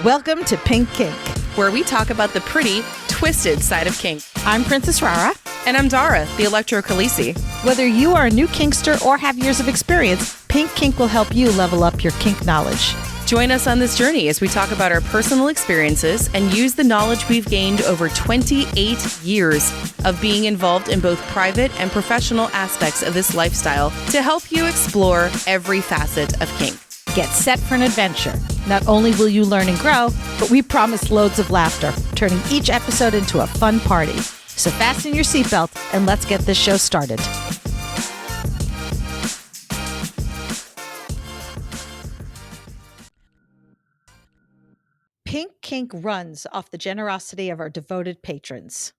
Welcome to Pink Kink, where we talk about the pretty, twisted side of kink. I'm Princess Rara. And I'm Dara, the Electro Khaleesi. Whether you are a new kinkster or have years of experience, Pink Kink will help you level up your kink knowledge. Join us on this journey as we talk about our personal experiences and use the knowledge we've gained over 28 years of being involved in both private and professional aspects of this lifestyle to help you explore every facet of kink. Get set for an adventure. Not only will you learn and grow, but we promise loads of laughter, turning each episode into a fun party. So fasten your seatbelt and let's get this show started. Pink Kink runs off the generosity of our devoted patrons.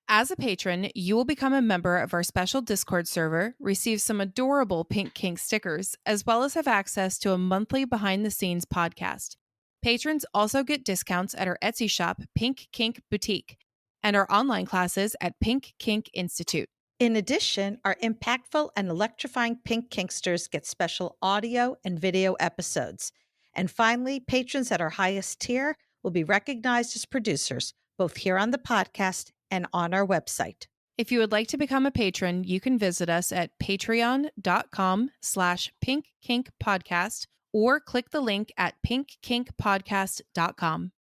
As a patron, you will become a member of our special Discord server, receive some adorable Pink Kink stickers, as well as have access to a monthly behind-the-scenes podcast. Patrons also get discounts at our Etsy shop, Pink Kink Boutique, and our online classes at Pink Kink Institute. In addition, our impactful and electrifying Pink Kinksters get special audio and video episodes. And finally, patrons at our highest tier will be recognized as producers, both here on the podcast and on our website. If you would like to become a patron, you can visit us at patreon.com/pinkkinkpodcast or click the link at pinkkinkpodcast.com.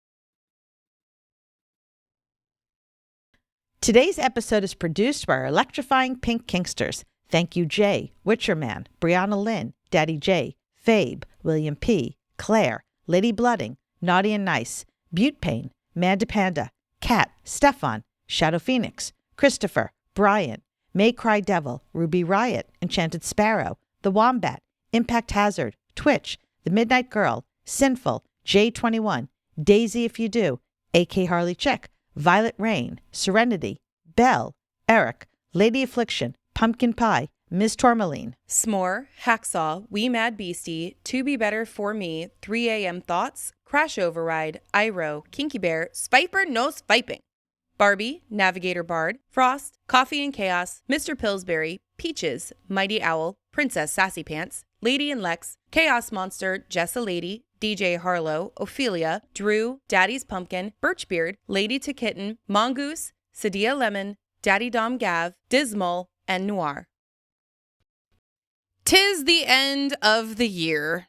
Today's episode is produced by our electrifying Pink Kinksters. Thank you, Jay, Witcherman, Brianna Lynn, Daddy J, Fabe, William P, Claire, Lady Blooding, Naughty and Nice, Butte Pain, Manda Panda, Kat, Stefan, Shadow Phoenix, Christopher, Brian, May Cry Devil, Ruby Riot, Enchanted Sparrow, The Wombat, Impact Hazard, Twitch, The Midnight Girl, Sinful, J21, Daisy If You Do, AK Harley Chick, Violet Rain, Serenity, Belle, Eric, Lady Affliction, Pumpkin Pie, Miss Tourmaline, S'more, Hacksaw, Wee Mad Beastie, To Be Better For Me, 3 a.m. Thoughts, Crash Override, Iro, Kinky Bear, Spiper No Spiping, Barbie, Navigator Bard, Frost, Coffee and Chaos, Mr. Pillsbury, Peaches, Mighty Owl, Princess Sassy Pants, Lady and Lex, Chaos Monster, Jessa Lady, DJ Harlow, Ophelia, Drew, Daddy's Pumpkin, Birchbeard, Lady to Kitten, Mongoose, Sadia Lemon, Daddy Dom Gav, Dismal, and Noir. 'Tis the end of the year,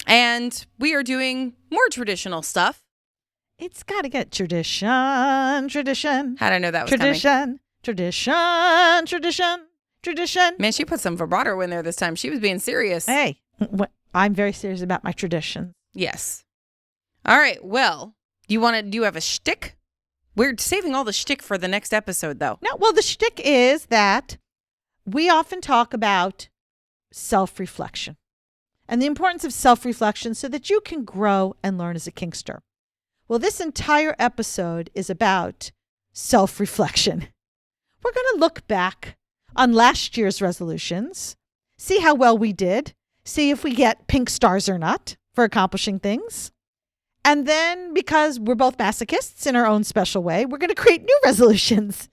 and we are doing more traditional stuff. It's got to get tradition. How did I know that was coming? Tradition. Man, she put some vibrato in there this time. She was being serious. Hey, I'm very serious about my traditions. Yes. All right. Well, do you have a shtick? We're saving all the shtick for the next episode, though. No, well, the shtick is that we often talk about self-reflection and the importance of self-reflection so that you can grow and learn as a kinkster. Well, this entire episode is about self-reflection. We're going to look back on last year's resolutions, see how well we did, see if we get pink stars or not for accomplishing things. And then, because we're both masochists in our own special way, we're going to create new resolutions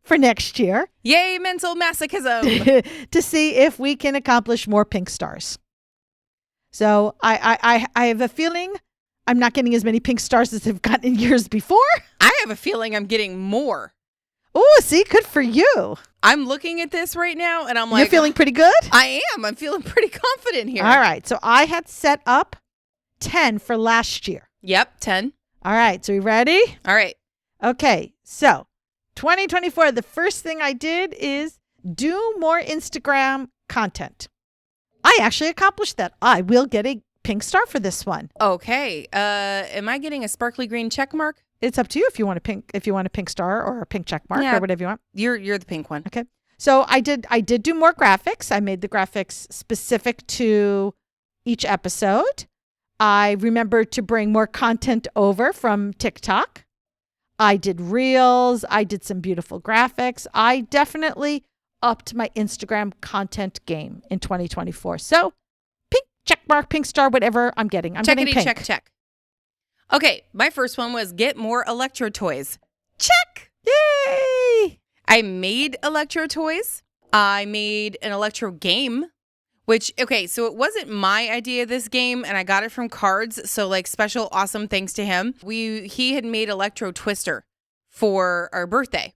for next year. Yay, mental masochism! To see if we can accomplish more pink stars. So I have a feeling I'm not getting as many pink stars as I've gotten in years before. I have a feeling I'm getting more. Oh, see, good for you. I'm looking at this right now and I'm like... You're feeling pretty good? I am. I'm feeling pretty confident here. All right. So I had set up 10 for last year. Yep, 10. All right. So we ready? All right. Okay. So 2024, the first thing I did is do more Instagram content. I actually accomplished that. I will get a pink star for this one. Okay. Am I getting a sparkly green check mark? It's up to you if you want a pink star or a pink check mark or whatever you want. You're the pink one. Okay. So I did do more graphics. I made the graphics specific to each episode. I remembered to bring more content over from TikTok. I did reels. I did some beautiful graphics. I definitely upped my Instagram content game in 2024. So pink check mark, pink star, whatever I'm getting. I'm getting pink. Check. Okay, my first one was get more electro toys. Check! Yay! I made electro toys. I made an electro game, which, okay, so it wasn't my idea, this game, and I got it from Cards. So like special awesome thanks to him. He had made Electro Twister for our birthday.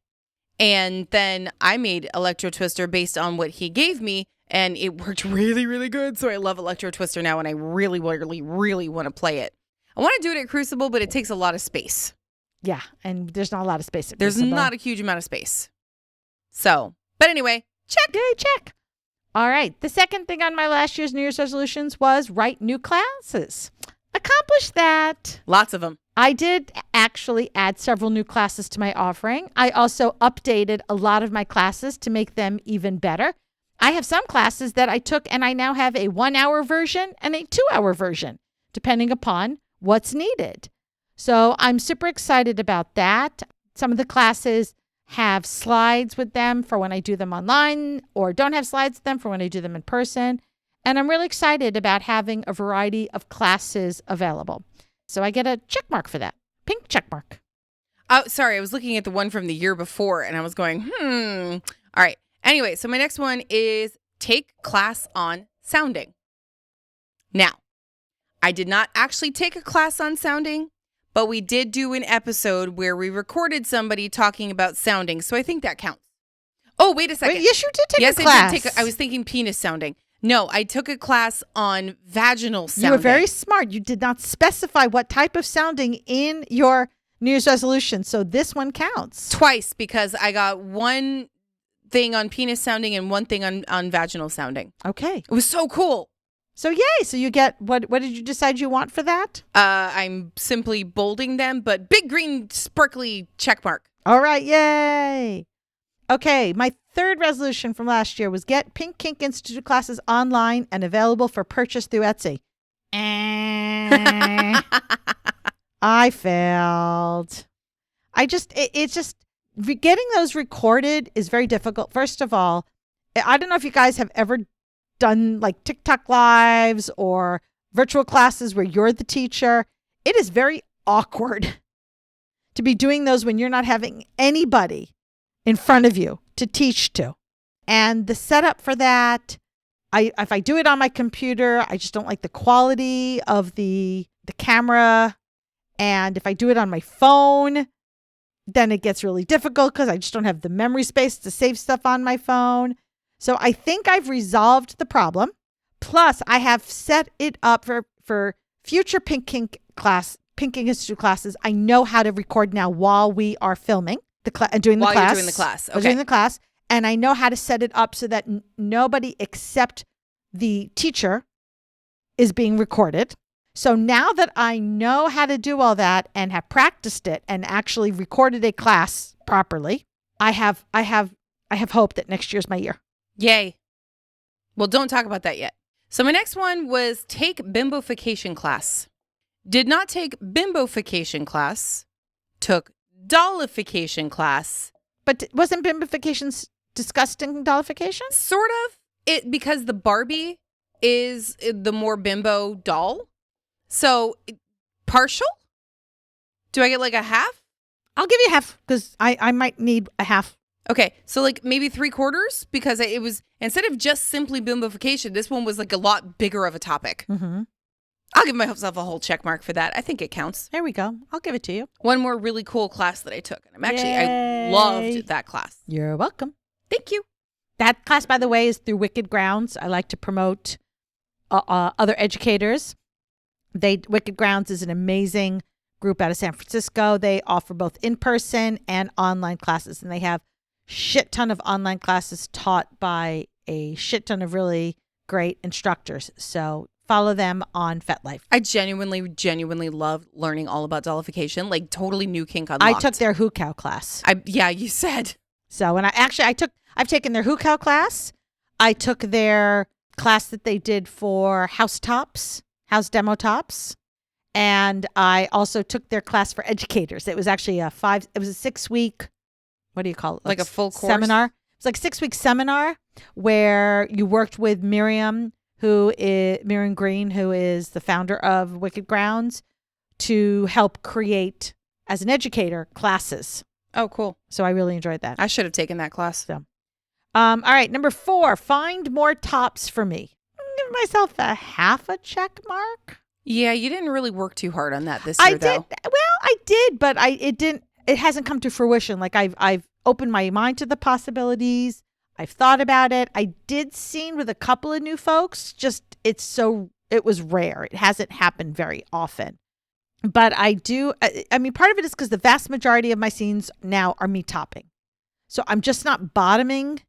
And then I made Electro Twister based on what he gave me, and it worked really, really good. So I love Electro Twister now, and I really, really, really want to play it. I want to do it at Crucible, but it takes a lot of space. Yeah, and there's not a lot of space at There's Crucible. not a huge amount of space. So, but anyway, check. Yay, check. All right. The second thing on my last year's New Year's resolutions was write new classes. Accomplished that. Lots of them. I did actually add several new classes to my offering. I also updated a lot of my classes to make them even better. I have some classes that I took and I now have a 1-hour version and a 2-hour version, depending upon what's needed. So I'm super excited about that. Some of the classes have slides with them for when I do them online, or don't have slides with them for when I do them in person. And I'm really excited about having a variety of classes available. So I get a check mark for that. Pink check mark. Oh, sorry. I was looking at the one from the year before and I was going, All right. Anyway, so my next one is take class on sounding. Now, I did not actually take a class on sounding, but we did do an episode where we recorded somebody talking about sounding. So I think that counts. Oh, wait a second. Wait, yes, you did take a class. Yes, I did I was thinking penis sounding. No, I took a class on vaginal sounding. You were very smart. You did not specify what type of sounding in your New Year's resolution. So this one counts. Twice, because I got one thing on penis sounding and one thing on vaginal sounding. Okay. It was so cool. So yay. So you get, what did you decide you want for that? I'm simply bolding them, but big green sparkly check mark. All right. Yay. Okay. My third resolution from last year was get Pink Kink Institute classes online and available for purchase through Etsy. I failed. It's just getting those recorded is very difficult. First of all, I don't know if you guys have ever done like TikTok lives or virtual classes where you're the teacher. It is very awkward to be doing those when you're not having anybody in front of you to teach to. And the setup for that, if I do it on my computer, I just don't like the quality of the camera. And if I do it on my phone, then it gets really difficult because I just don't have the memory space to save stuff on my phone. So I think I've resolved the problem. Plus, I have set it up for future Pink Kink Institute classes. I know how to record now while we are filming doing the class. While you're doing the class. Okay. Doing the class. And I know how to set it up so that nobody except the teacher is being recorded. So now that I know how to do all that and have practiced it and actually recorded a class properly, I have hope that next year's my year. Yay. Well, don't talk about that yet. So my next one was take bimbofication class. Did not take bimbofication class. Took dollification class. But wasn't bimbofication disgusting dollification? Sort of. Because the Barbie is the more bimbo doll. So partial? Do I get like a half? I'll give you half because I might need a half. Okay, so like maybe 3/4 because it was, instead of just simply bimbofication, this one was like a lot bigger of a topic. Mm-hmm. I'll give myself a whole check mark for that. I think it counts. There we go. I'll give it to you. One more really cool class that I took. And Yay. I loved that class. You're welcome. Thank you. That class, by the way, is through Wicked Grounds. I like to promote other educators. Wicked Grounds is an amazing group out of San Francisco. They offer both in-person and online classes, and they have shit ton of online classes taught by a shit ton of really great instructors. So follow them on FetLife. I genuinely love learning all about dollification. Like totally new kink unlocked. I took their Who Cow class. Yeah, you said. So, and I've taken their Who Cow class. I took their class that they did for house demo tops. And I also took their class for educators. It was actually a 6-week, what do you call it? Like a full course? Seminar. It's like a 6-week seminar where you worked with Miriam Green, who is the founder of Wicked Grounds, to help create, as an educator, classes. Oh, cool. So I really enjoyed that. I should have taken that class. So, all right. Number 4, find more tops for me. give myself a half a check mark. Yeah, you didn't really work too hard on that this year, though. I did, but it hasn't come to fruition. Like I've opened my mind to the possibilities. I've thought about it. I did scene with a couple of new folks. Just it was rare. It hasn't happened very often. But I do. I mean, part of it is because the vast majority of my scenes now are me topping. So I'm just not bottoming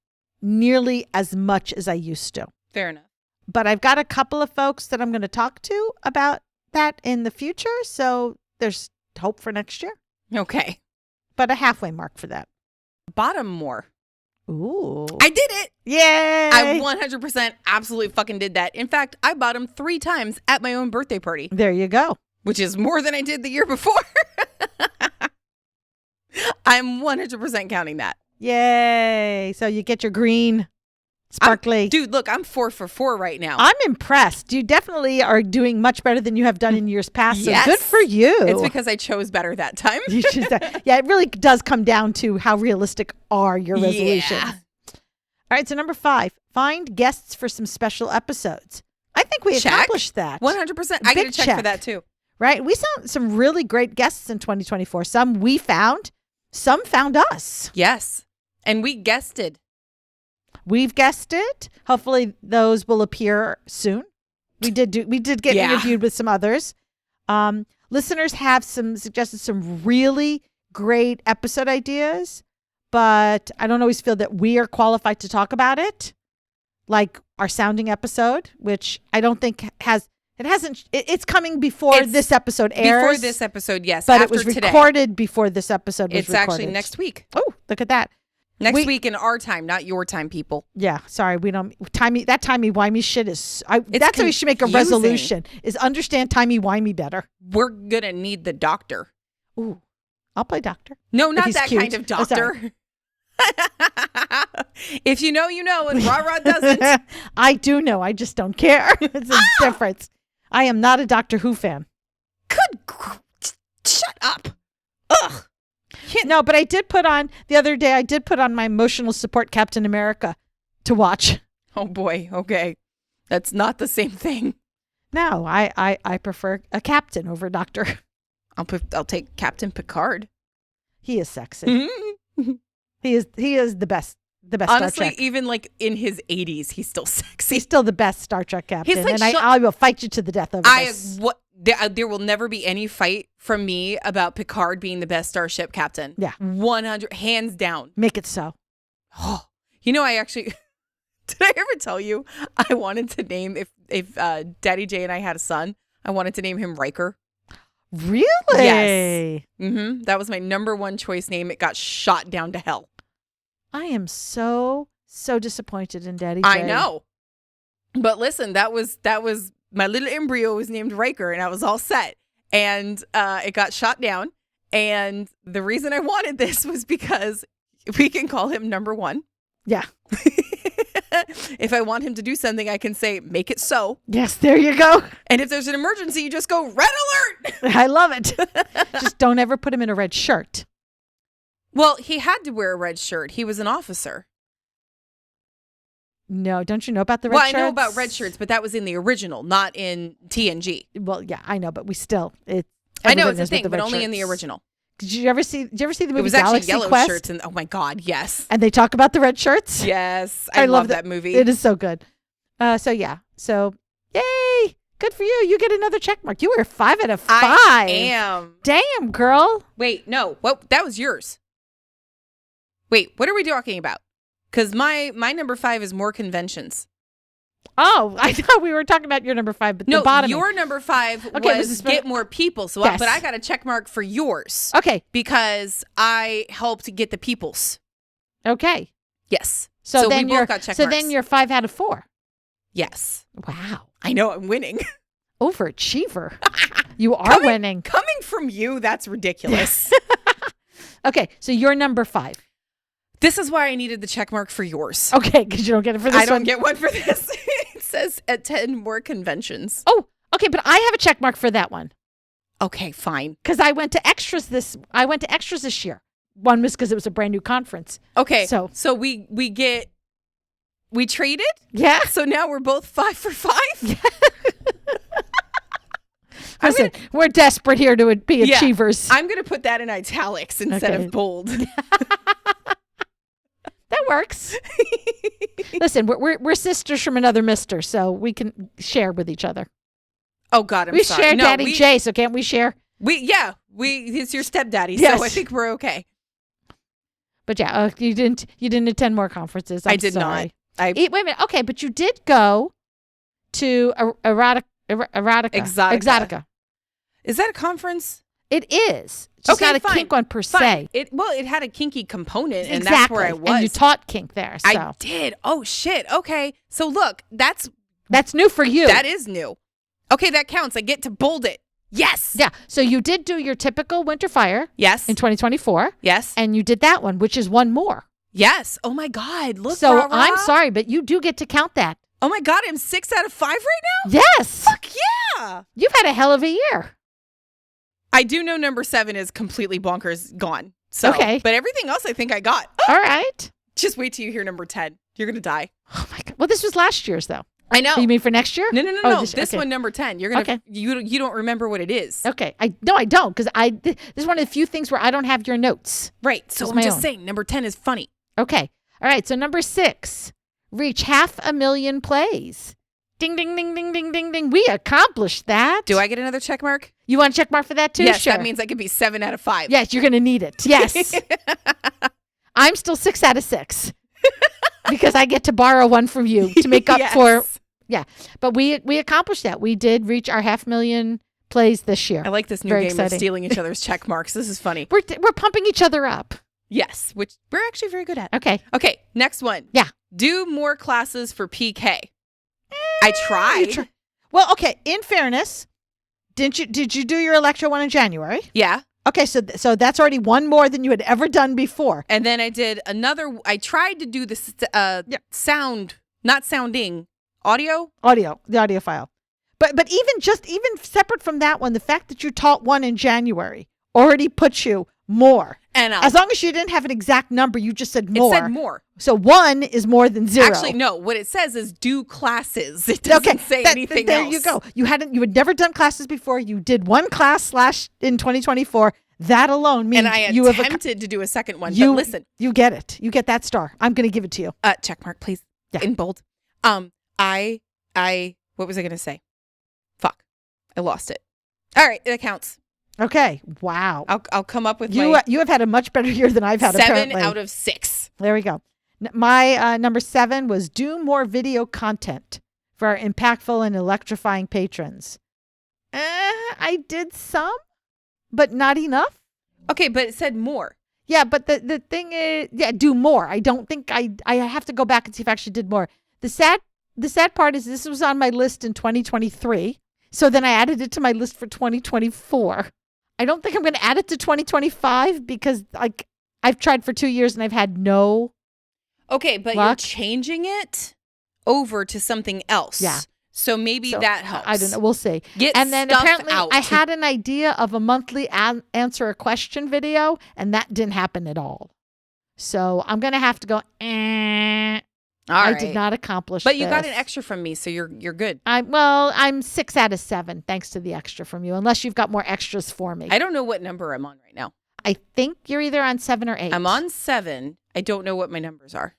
nearly as much as I used to. Fair enough. But I've got a couple of folks that I'm going to talk to about that in the future. So there's hope for next year. Okay. But a halfway mark for that. Bottom more. Ooh. I did it. Yay. I 100% absolutely fucking did that. In fact, I bottomed 3 times at my own birthday party. There you go. Which is more than I did the year before. I'm 100% counting that. Yay. So you get your green, sparkly. Dude, look, I'm 4 for 4 right now. I'm impressed. You definitely are doing much better than you have done in years past. So Yes. good for you. It's because I chose better that time. Yeah, it really does come down to how realistic are your resolutions. Yeah. All right, so number 5, find guests for some special episodes. I think we Check. accomplished that. 100%. I get a Big check for that too. Right? We saw some really great guests in 2024. Some we found, some found us. Yes. And we guested. We've guessed it. Hopefully those will appear soon. We did get interviewed with some others. Listeners have suggested some really great episode ideas, but I don't always feel that we are qualified to talk about it. Like our sounding episode, which I don't think it's coming before this episode airs. Before this episode, yes. But after it was today. recorded before this episode was It's recorded. actually next week. Oh, look at that. Next week in our time, not your time, people. Yeah, sorry, we don't timey-wimey shit is. That's how we should make a resolution: is understand timey-wimey better. We're gonna need the doctor. Ooh, I'll play doctor. No, not he's that cute. kind of doctor. If you know, you know, and Rah-Rah doesn't. I do know. I just don't care. It's a difference. I am not a Doctor Who fan. Shut up. Ugh. No, but I did put on the other day. I did put on my emotional support Captain America to watch. Oh boy. Okay, that's not the same thing. No, I prefer a captain over a doctor. I'll take Captain Picard. He is sexy. He is the best. The best Honestly, Star Trek. even like in his 80s, he's still sexy. He's still the best Star Trek captain. He's like and I will fight you to the death over this. There will never be any fight from me about Picard being the best starship captain. Yeah. 100, hands down. Make it so. Oh, you know, I actually, did I ever tell you I wanted to name, if Daddy J and I had a son, I wanted to name him Riker. Really? Yes. Mm-hmm. That was my number 1 choice name. It got shot down to hell. I am so disappointed in Daddy J. I know. But listen, that was my little embryo was named Riker and I was all set. And it got shot down. And the reason I wanted this was because we can call him number 1. Yeah. If I want him to do something, I can say, make it so. Yes, there you go. And if there's an emergency, you just go, red alert. I love it. Just don't ever put him in a red shirt. Well, he had to wear a red shirt. He was an officer. No, don't you know about the red shirts? Well, I know about red shirts, but that was in the original, not in TNG. Well, yeah, I know, but we still. I know it's a thing, but only in the original. Did you ever see the movie it was Galaxy actually yellow Quest? shirts, and oh my god, yes. And they talk about the red shirts? Yes, I love that movie. It is so good. So yay! Good for you. You get another check mark. You were 5 out of 5. I am. Damn, girl. Wait, no. What? That was yours. Wait, what are we talking about? Because my number 5 is more conventions. Oh, I thought we were talking about your number 5, but no, the bottom. Your number 5 Okay, was get more people. So, yes. But I got a check mark for yours. Okay. Because I helped get the peoples. Okay. Yes. So then we both got check marks. then you're 5 out of 4. Yes. Wow. I know I'm winning. Overachiever. You are winning. Coming from you, that's ridiculous. Okay, so you're number 5. This is why I needed the check mark for yours. Okay, because you don't get it for this one. I don't get one for this. It says at 10 more conventions. Oh, okay, but I have a check mark for that one. Okay, fine. Because I went to extras this year. One was because it was a brand new conference. Okay, so we get We traded? Yeah. So now we're both 5 for 5? Listen, we're desperate here to be achievers. I'm going to put that in italics instead of bold. That works. Listen, we're sisters from another mister, so we can share with each other. Oh, God, we share Daddy J, so can't we share? It's your stepdaddy, yes. so I think we're okay. But yeah, you didn't attend more conferences. I did sorry. not. Wait a minute. Okay, but you did go to Erotica. Exotica. Is that a conference? It is. It's not a kink one per se. It had a kinky component, and exactly. that's where I was. And you taught kink there. So. I did. Oh, shit. Okay. So look, that's new for you. That is new. Okay, that counts. I get to bold it. Yes. Yeah. So you did do your typical winter fire. Yes. In 2024. Yes. And you did that one, which is one more. Yes. Oh my God. Look. So I'm sorry, but you do get to count that. Oh my God. I'm 6 out of 5 right now? Yes. Fuck yeah. You've had a hell of a year. I do know number 7 is completely bonkers gone. So, okay. But everything else I think I got. All right. Just wait till you hear number 10. You're going to die. Oh my God. Well, this was last year's though. I know. You mean for next year? No. This one, number 10. You're gonna. You don't remember what it is. Okay. I don't, because this is one of the few things where I don't have your notes. Right. So I'm just saying, number 10 is funny. Okay. All right. So number 6, reach 500,000 plays. Ding, ding, ding, ding, ding, ding, ding. We accomplished that. Do I get another check mark? You want a check mark for that too? Yes. Sure. That means I could be 7 out of 5. Yes, you're gonna need it. Yes. I'm still 6 out of 6 because I get to borrow one from you to make up for. Yeah, but we accomplished that. We did reach our 500,000 plays this year. I like this new game of stealing each other's check marks. This is funny. We're pumping each other up. Yes, which we're actually very good at. Okay. Okay, next one. Yeah. Do more classes for PK. I tried. Well, okay. In fairness, did you do your Electro one in January? Yeah. Okay, so that's already one more than you had ever done before. And then I did another. I tried to do this sound, not sounding. Audio, the audio file. But even separate from that one, the fact that you taught one in January already puts you more. And as long as you didn't have an exact number, you just said more. It said more. So 1 is more than 0. Actually, no. What it says is do classes. It doesn't say anything there else. You go. You had never done classes before. You did one class in 2024. That alone means and I attempted to do a second one. But listen, you get it. You get that star. I'm going to give it to you. Check mark, please. Yeah. In bold. What was I going to say? Fuck. I lost it. All right. That counts. Okay. Wow. I'll come up with you have had a much better year than I've had. 7 apparently. out of 6. There we go. My number 7 was do more video content for our impactful and electrifying patrons. I did some, but not enough. Okay, but it said more. Yeah, but the thing is, do more. I don't think I have to go back and see if I actually did more. The sad part is this was on my list in 2023. So then I added it to my list for 2024. I don't think I'm going to add it to 2025 because I've tried for 2 years and I've had no. Okay, but luck. You're changing it over to something else. Yeah. So maybe that helps. I don't know. We'll see. And then apparently I had an idea of a monthly answer a question video, and that didn't happen at all. So I'm going to have to go, I did not accomplish But you got an extra from me, so you're good. I'm 6 out of 7, thanks to the extra from you, unless you've got more extras for me. I don't know what number I'm on right now. I think you're either on 7 or 8. I'm on 7. I don't know what my numbers are.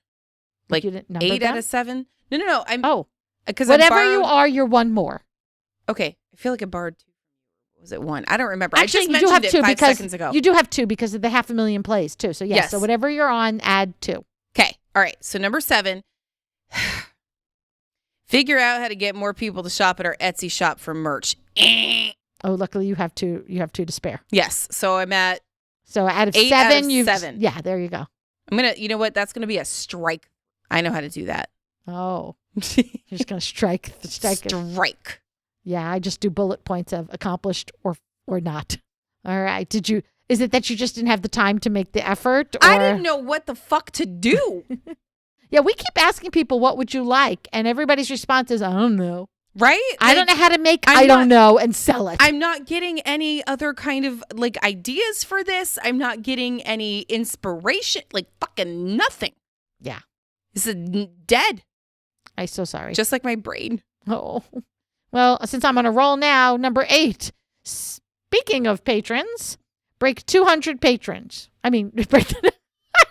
Like 8 out of 7? No. Because whatever you are, you're one more. Okay. I feel like I borrowed 2. Was it 1? I don't remember. Actually, I just mentioned it 5 seconds ago. You do have 2 because of the 500,000 plays too. So yes. So whatever you're on, add 2. Okay. All right. So number 7. Figure out how to get more people to shop at our Etsy shop for merch. Oh, luckily you have 2. You have 2 to spare. Yes. So I'm at. So out of 8 7, out of 7. Yeah, there you go. I'm gonna. You know what? That's gonna be a strike. I know how to do that. Oh, you're just gonna strike. Strike. Yeah, I just do bullet points of accomplished or not. All right. Is it that you just didn't have the time to make the effort? Or? I didn't know what the fuck to do. Yeah, we keep asking people, what would you like? And everybody's response is, I don't know. Right? I don't know how to make I don't know and sell it. I'm not getting any other kind of ideas for this. I'm not getting any inspiration, fucking nothing. Yeah. This is dead. I'm so sorry. Just like my brain. Oh. Well, since I'm on a roll now, number 8. Speaking of patrons, break 200 patrons. I mean, break. I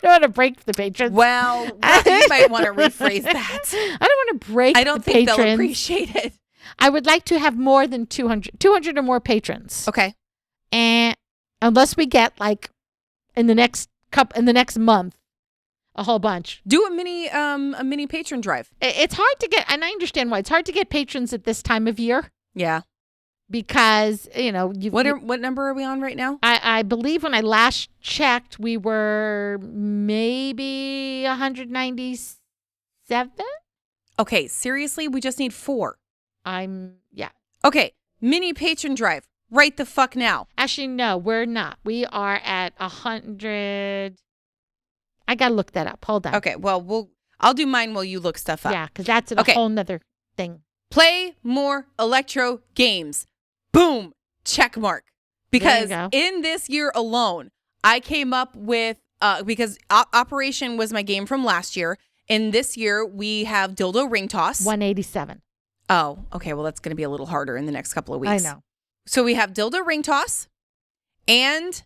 don't want to break the patrons. Well, you might want to rephrase that. I don't want to break. I don't the think patrons. they'll appreciate it. I would like to have more than 200 or more patrons. Okay. And unless we get like in the next month, a whole bunch. Do a mini patron drive. It's hard to get, and I understand why it's hard to get patrons at this time of year. Yeah. Because, what number are we on right now? I believe when I last checked, we were maybe 197. Okay, seriously, we just need 4. Yeah. Okay, mini patron drive. Right the fuck now. Actually, no, we're not. We are at 100. I got to look that up. Hold on. Okay, well, I'll do mine while you look stuff up. Yeah, because that's a whole nother thing. Play more electro games. Boom. Check mark. Because in this year alone, I came up with, because Operation was my game from last year. In this year, we have Dildo Ring Toss. 187. Oh, okay. Well, that's going to be a little harder in the next couple of weeks. I know. So we have Dildo Ring Toss. And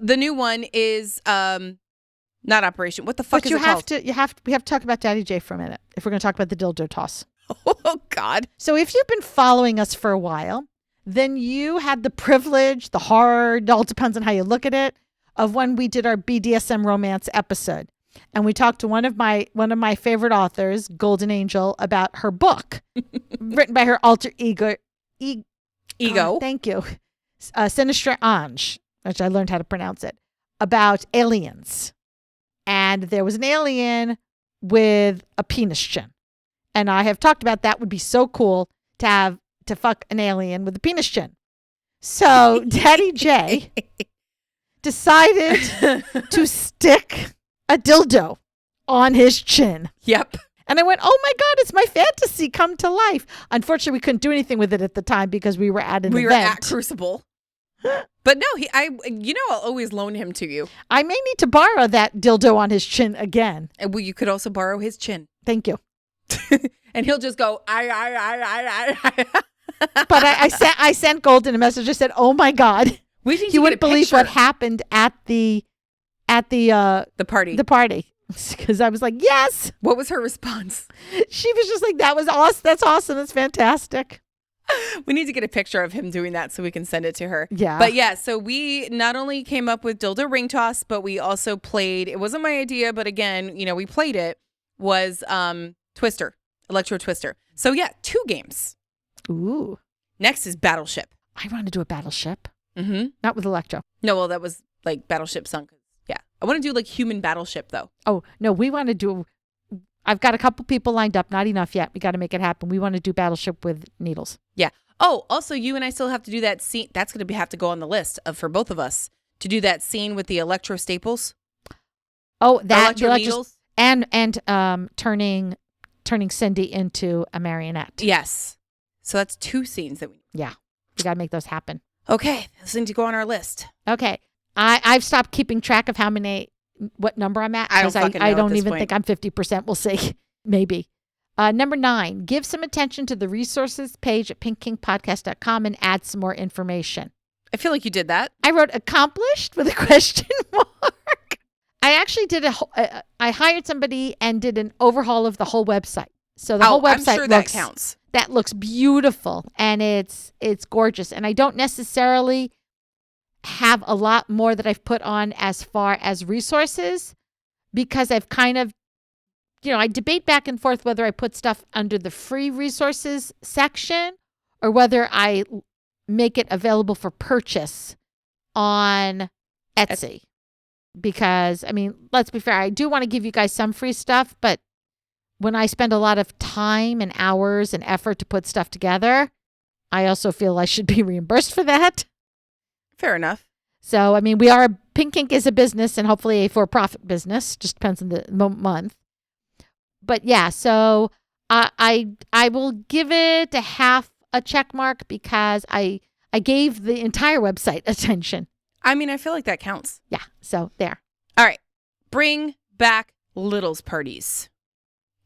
the new one is not Operation. What the fuck is it called? We have to talk about Daddy J for a minute if we're going to talk about the dildo toss. Oh, God. So if you've been following us for a while, then you had the privilege, the horror, it all depends on how you look at it, of when we did our BDSM romance episode. And we talked to one of my favorite authors, Golden Angel, about her book written by her alter ego. Thank you. Sinistre Ange, which I learned how to pronounce it, about aliens. And there was an alien with a penis chin. And I have talked about that would be so cool to fuck an alien with a penis chin. So Daddy J decided to stick a dildo on his chin. Yep. And I went, oh my God, it's my fantasy come to life. Unfortunately, we couldn't do anything with it at the time because we were at an event. We were at Crucible. But no, I'll always loan him to you. I may need to borrow that dildo on his chin again. And you could also borrow his chin. Thank you. And he'll just go, I. But I sent Golden a message. I said, "Oh my God, you wouldn't believe what happened at the party." The party, because I was like, "Yes." What was her response? She was just like, "That was awesome. That's awesome. That's fantastic." We need to get a picture of him doing that so we can send it to her. Yeah. But yeah, so we not only came up with Dildo Ring Toss, but we also played. It wasn't my idea, but again, we played it. Was Twister, Electro Twister. So yeah, 2 games. Ooh. Next is Battleship. I want to do a Battleship. Mm-hmm. Not with Electro. No, well, that was like Battleship Sunk. Yeah. I want to do like Human Battleship, though. Oh, no, we want to do... I've got a couple people lined up. Not enough yet. We got to make it happen. We want to do Battleship with needles. Yeah. Oh, also, you and I still have to do that scene. That's going to have to go on the list for both of us to do that scene with the Electro staples. Oh, that... Electro needles. And turning Cindy into a marionette. Yes. So that's 2 scenes that we... Yeah. We got to make those happen. Okay. Those need to go on our list. Okay. I've stopped keeping track of what number I'm at. I don't fucking know I don't at this even point. think I'm 50%. We'll see. Maybe. Number 9, give some attention to the resources page at pinkkinkpodcast.com and add some more information. I feel like you did that. I wrote accomplished with a question mark. I actually did I hired somebody and did an overhaul of the whole website. So the whole website I'm sure that counts. That looks beautiful and it's gorgeous. And I don't necessarily have a lot more that I've put on as far as resources because I've kind of, I debate back and forth whether I put stuff under the free resources section or whether I make it available for purchase on Etsy. Because, let's be fair, I do want to give you guys some free stuff, but when I spend a lot of time and hours and effort to put stuff together, I also feel I should be reimbursed for that. Fair enough. So, Pink Kink is a business and hopefully a for-profit business. Just depends on the month. But yeah, so I will give it a half a check mark because I gave the entire website attention. I feel like that counts. Yeah, so there. All right. Bring back Littles parties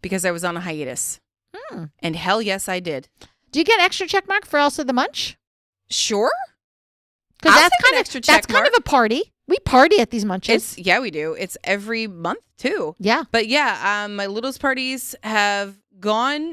because I was on a hiatus. And hell yes, I did. Do you get extra check mark for also the munch? Sure. Because I'll that's take an kind of extra check kind of a party. We party at these munches. Yeah, we do. It's every month too. Yeah. But yeah, my littlest parties have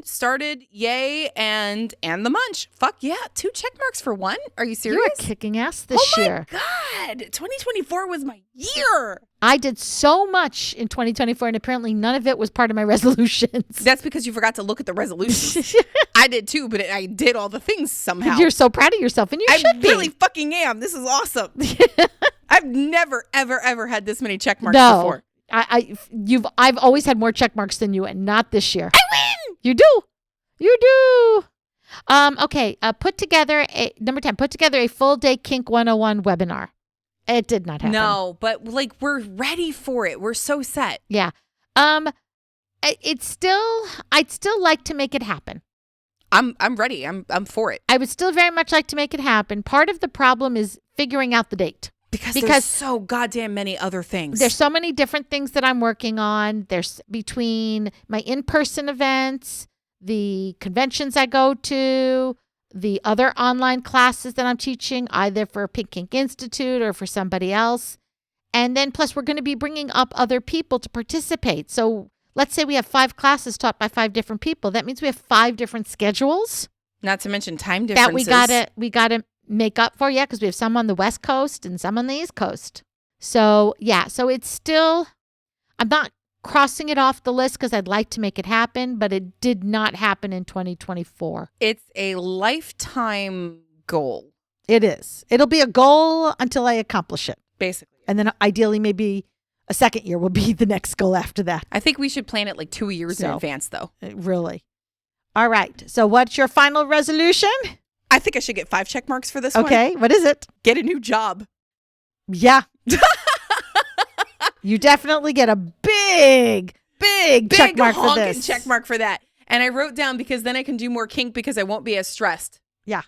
started, yay, and the munch. Fuck yeah, 2 check marks for one. Are you serious? You are kicking ass this year. Oh my God, 2024 was my year. I did so much in 2024, and apparently none of it was part of my resolutions. That's because you forgot to look at the resolutions. I did too, but I did all the things somehow. You're so proud of yourself, and you should be. I really fucking am. This is awesome. I've never, ever, ever had this many check marks before. I've always had more check marks than you, and not this year. I win. You do. Okay. Put together number 10. Put together a full day Kink 101 webinar. It did not happen. No, but like we're ready for it. We're so set. Yeah. I'd still like to make it happen. I'm ready. I'm for it. I would still very much like to make it happen. Part of the problem is figuring out the date. Because there's so goddamn many other things. There's so many different things that I'm working on. There's between my in-person events, the conventions I go to, the other online classes that I'm teaching, either for Pink Kink Institute or for somebody else. And then plus we're going to be bringing up other people to participate. So let's say we have 5 classes taught by 5 different people. That means we have 5 different schedules. Not to mention time differences. That we gotta make up for, because we have some on the West Coast and some on the East Coast. So yeah, so it's still, I'm not crossing it off the list because I'd like to make it happen, but it did not happen in 2024. It's a lifetime goal. It is. It'll be a goal until I accomplish it. Basically. And then ideally maybe a second year will be the next goal after that. I think we should plan it like 2 years in advance though. Really. All right. So what's your final resolution? I think I should get 5 check marks for this one. Okay. What is it? Get a new job. Yeah. You definitely get a big check mark for this. Check mark for that. And I wrote down because then I can do more kink because I won't be as stressed. Yeah.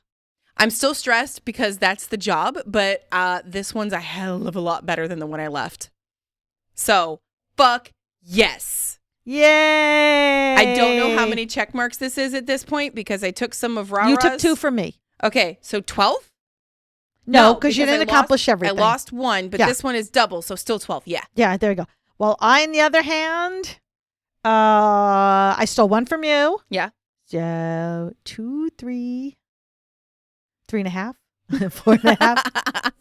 I'm still stressed because that's the job, but this one's a hell of a lot better than the one I left. So, fuck yes. Yay. I don't know how many check marks this is at this point because I took some of Rara's. You took 2 from me. Okay, so 12? No, because you didn't accomplish everything. I lost 1, but this one is double, so still 12. Yeah. Yeah, there you go. Well, on the other hand, I stole 1 from you. Yeah. So 2, 3, 3.5, 4.5,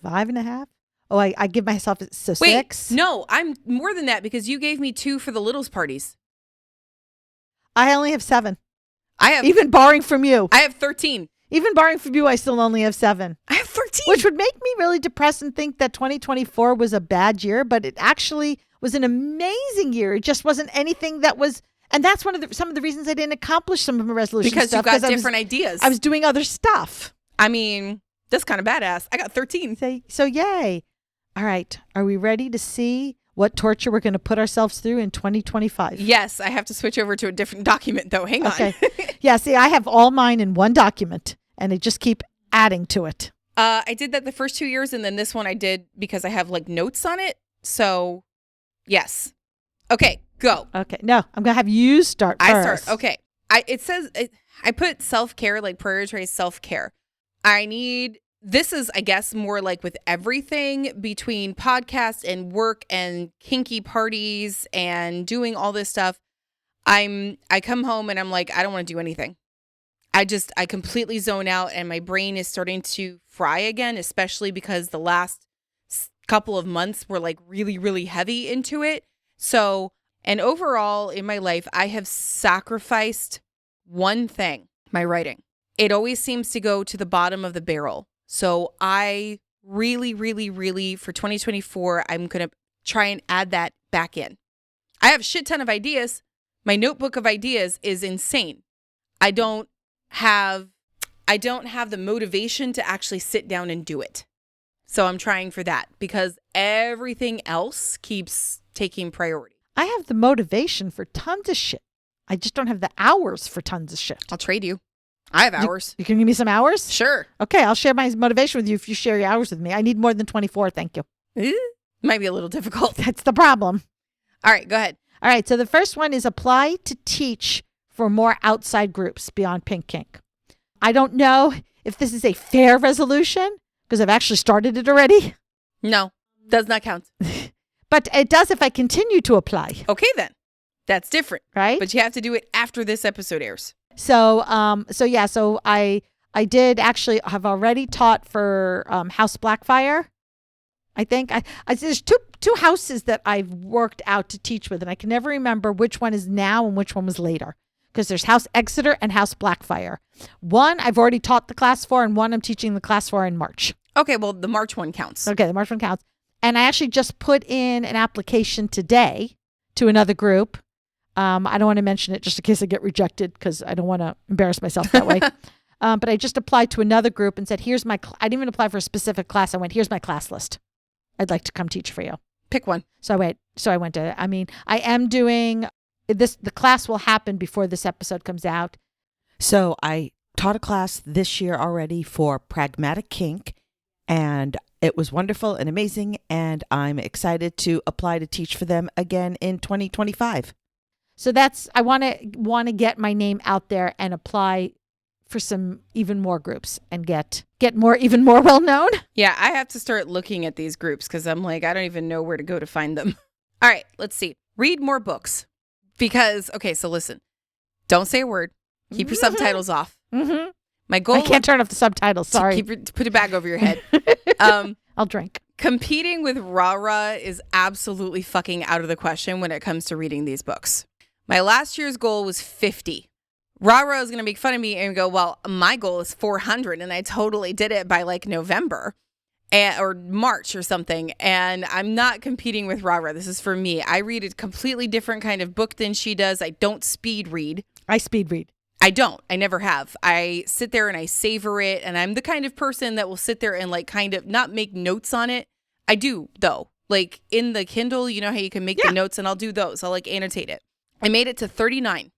5.5. Oh, I give myself 6. Wait, no, I'm more than that because you gave me 2 for the littles parties. I only have 7. I have even barring from you. I have 13. Even barring from you, I still only have 7. I have 13. Which would make me really depressed and think that 2024 was a bad year, but it actually was an amazing year. It just wasn't anything that was, and that's some of the reasons I didn't accomplish some of my resolutions. Because you got different ideas. I was doing other stuff. I mean, that's kind of badass. I got 13. So yay. All right. Are we ready to see what torture we're going to put ourselves through in 2025? Yes. I have to switch over to a different document, though. Hang on. Okay. Yeah. See, I have all mine in one document, and I just keep adding to it. I did that the first 2 years, and then this one I did because I have like notes on it. So, yes. Okay. Go. Okay. No, I'm going to have you start first. I start. Okay. I put self-care, like prioritize self-care. This is, I guess, more like with everything between podcast and work and kinky parties and doing all this stuff. I come home and I'm like, I don't want to do anything. I completely zone out and my brain is starting to fry again, especially because the last couple of months were like really, really heavy into it. So, and overall in my life, I have sacrificed one thing, my writing. It always seems to go to the bottom of the barrel. So I really, really, really, for 2024, I'm going to try and add that back in. I have a shit ton of ideas. My notebook of ideas is insane. I don't have the motivation to actually sit down and do it. So I'm trying for that because everything else keeps taking priority. I have the motivation for tons of shit. I just don't have the hours for tons of shit. I'll trade you. I have hours. You can give me some hours? Sure. Okay, I'll share my motivation with you if you share your hours with me. I need more than 24, thank you. Might be a little difficult. That's the problem. All right, go ahead. All right, so the first one is apply to teach for more outside groups beyond Pink Kink. I don't know if this is a fair resolution because I've actually started it already. No, does not count. But it does if I continue to apply. Okay, then. That's different. Right? But you have to do it after this episode airs. So I did actually have already taught for House Blackfire. I think there's two houses that I've worked out to teach with, and I can never remember which one is now and which one was later. Because there's House Exeter and House Blackfire. One I've already taught the class for, and one I'm teaching the class for in March. Okay, well, the March one counts. Okay, the March one counts. And I actually just put in an application today to another group. I don't want to mention it just in case I get rejected because I don't want to embarrass myself that way. But I just applied to another group and said, here's my, I didn't even apply for a specific class. I went, here's my class list. I'd like to come teach for you. Pick one. So I went to, I am doing this. The class will happen before this episode comes out. So I taught a class this year already for Pragmatic Kink, and it was wonderful and amazing. And I'm excited to apply to teach for them again in 2025. So I want to get my name out there and apply for some even more groups and get even more well known. Yeah, I have to start looking at these groups because I'm like, I don't even know where to go to find them. All right, let's see. Read more books. Because, okay, so listen. Don't say a word. Keep your subtitles off. Mm-hmm. My goal. I can't turn off the subtitles. Sorry. To put it back over your head. I'll drink. Competing with rah-rah is absolutely fucking out of the question when it comes to reading these books. My last year's goal was 50. Rah-rah is going to make fun of me and go, well, my goal is 400. And I totally did it by like November or March or something. And I'm not competing with rah-rah. This is for me. I read a completely different kind of book than she does. I don't speed read. I speed read. I don't. I never have. I sit there and I savor it. And I'm the kind of person that will sit there and like kind of not make notes on it. I do, though. Like in the Kindle, you know how you can make the notes, and I'll do those. I'll like annotate it. I made it to 39.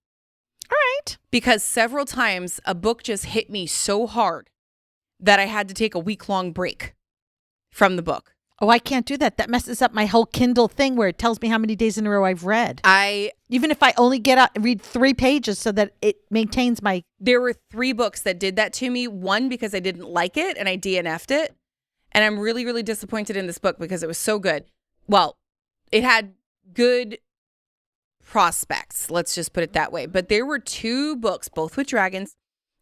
All right. Because several times a book just hit me so hard that I had to take a week-long break from the book. Oh, I can't do that. That messes up my whole Kindle thing where it tells me how many days in a row I've read. Even if I only get out and read 3 pages so that it maintains my... There were 3 books that did that to me. One, because I didn't like it and I DNF'd it. And I'm really, really disappointed in this book because it was so good. Well, it had good prospects. Let's just put it that way. But there were 2 books, both with dragons.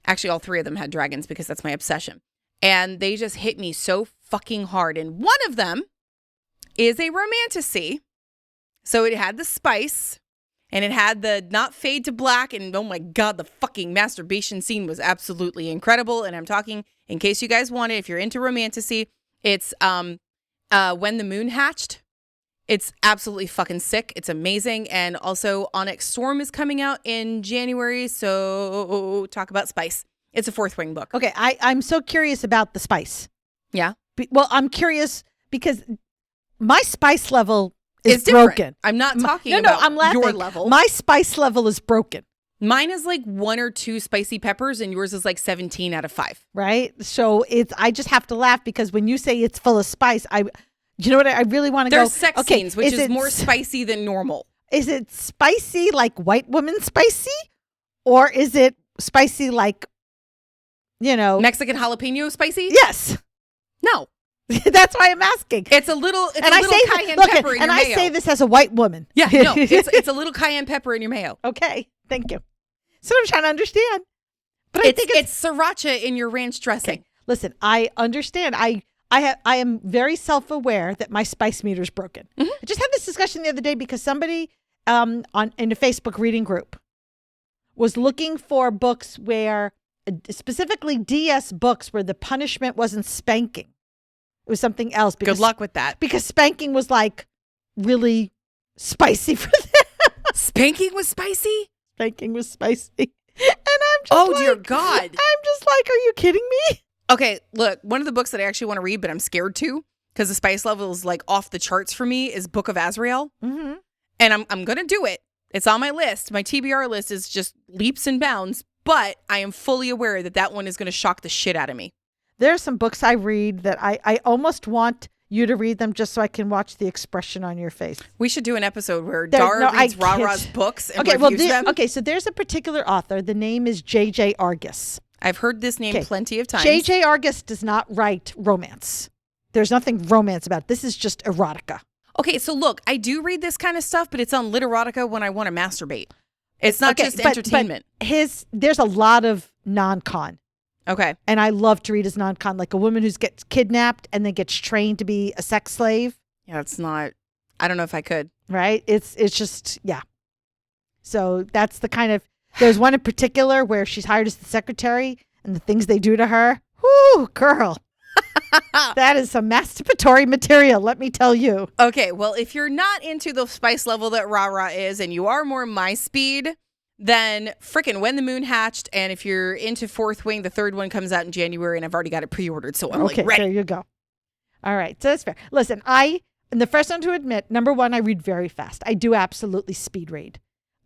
Actually, all 3 of them had dragons because that's my obsession. And they just hit me so fucking hard. And one of them is a romantasy. So it had the spice and it had the not fade to black. And oh my God, the fucking masturbation scene was absolutely incredible. And I'm talking, in case you guys want it, if you're into romantasy, it's When the Moon Hatched. It's absolutely fucking sick. It's amazing. And also Onyx Storm is coming out in January. So talk about spice. It's a 4th Wing book. Okay, I'm so curious about the spice. Yeah. Well, I'm curious because my spice level is it's different. broken. I'm not talking about I'm laughing. your level. My spice level is broken. Mine is like 1 or 2 spicy peppers and yours is like 17 out of 5. Right? So I just have to laugh because when you say it's full of spice, you know what I really want to go? There's sex scenes, which is more spicy than normal. Is it spicy like white woman spicy? Or is it spicy like, Mexican jalapeno spicy? Yes. No. That's why I'm asking. It's a little cayenne pepper in your mayo. And I say this as a white woman. Yeah, no. It's a little cayenne pepper in your mayo. Okay. Thank you. So I'm trying to understand. But I think it's sriracha in your ranch dressing. Okay. Listen, I understand. I am very self-aware that my spice meter is broken. Mm-hmm. I just had this discussion the other day because somebody in a Facebook reading group was looking for books where, specifically DS books, where the punishment wasn't spanking. It was something else. Good luck with that. Because spanking was like really spicy for them. Spanking was spicy? Spanking was spicy. And I'm just dear God. I'm just like, are you kidding me? Okay, look, one of the books that I actually want to read, but I'm scared to, because the spice level is like off the charts for me, is Book of Azrael. Mm-hmm. And I'm going to do it. It's on my list. My TBR list is just leaps and bounds, but I am fully aware that one is going to shock the shit out of me. There are some books I read that I almost want you to read them just so I can watch the expression on your face. We should do an episode where Dara reads Rah-Rah's books and reviews them. Okay, so there's a particular author. The name is J.J. Argus. I've heard this name plenty of times. J.J. Argus does not write romance. There's nothing romance about it. This is just erotica. Okay, so look, I do read this kind of stuff, but it's on Literotica when I want to masturbate. It's not just entertainment. But there's a lot of non-con. Okay. And I love to read his non-con, like a woman who gets kidnapped and then gets trained to be a sex slave. Yeah, it's not, I don't know if I could. Right? It's just, yeah. So that's the kind of, there's one in particular where she's hired as the secretary and the things they do to her. Whoo, girl. That is some masturbatory material, let me tell you. Okay, well, if you're not into the spice level that Rah-Rah is and you are more my speed, then frickin' When the Moon Hatched, and if you're into Fourth Wing, the third one comes out in January, and I've already got it pre-ordered, so I'm like ready. There you go. All right, so that's fair. Listen, I'm the first one to admit, number one, I read very fast. I do absolutely speed read.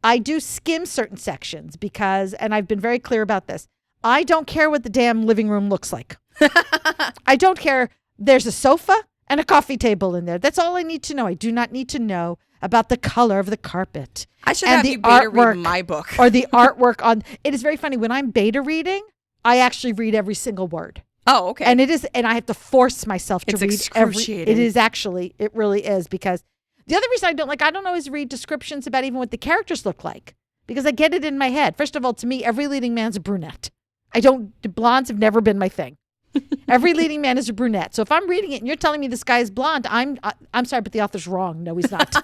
I do skim certain sections because, and I've been very clear about this, I don't care what the damn living room looks like. I don't care. There's a sofa and a coffee table in there. That's all I need to know. I do not need to know about the color of the carpet. I should have you beta read my book. Or the artwork on. It is very funny. When I'm beta reading, I actually read every single word. Oh, okay. And I have to force myself to read excruciating. It is actually, it really is, because the other reason I don't always read descriptions about even what the characters look like, because I get it in my head. First of all, to me, every leading man's a brunette. Blondes have never been my thing. Every leading man is a brunette. So if I'm reading it and you're telling me this guy is blonde, I'm sorry, but the author's wrong. No, he's not.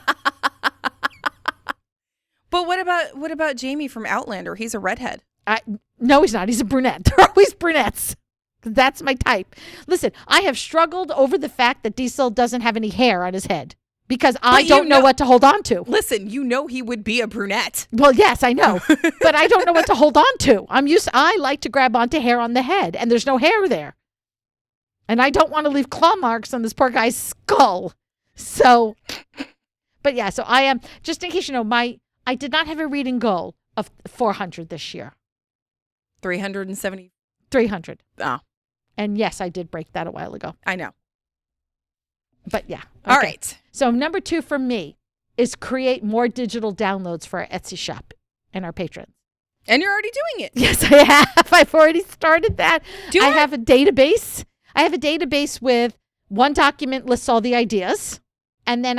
But what about Jamie from Outlander? He's a redhead. No, he's not. He's a brunette. They're always brunettes. That's my type. Listen, I have struggled over the fact that Diesel doesn't have any hair on his head because I don't know what to hold on to. Listen, he would be a brunette. Well, yes, I know, but I don't know what to hold on to. I like to grab onto hair on the head, and there's no hair there. And I don't want to leave claw marks on this poor guy's skull. So, but yeah, so I am, just in case you know, I did not have a reading goal of 400 this year. 370? 300. Oh. And yes, I did break that a while ago. I know. But yeah. Okay. All right. So number 2 for me is create more digital downloads for our Etsy shop and our patrons. And you're already doing it. Yes, I have. I've already started that. I have a database. I have a database with one document lists all the ideas. And then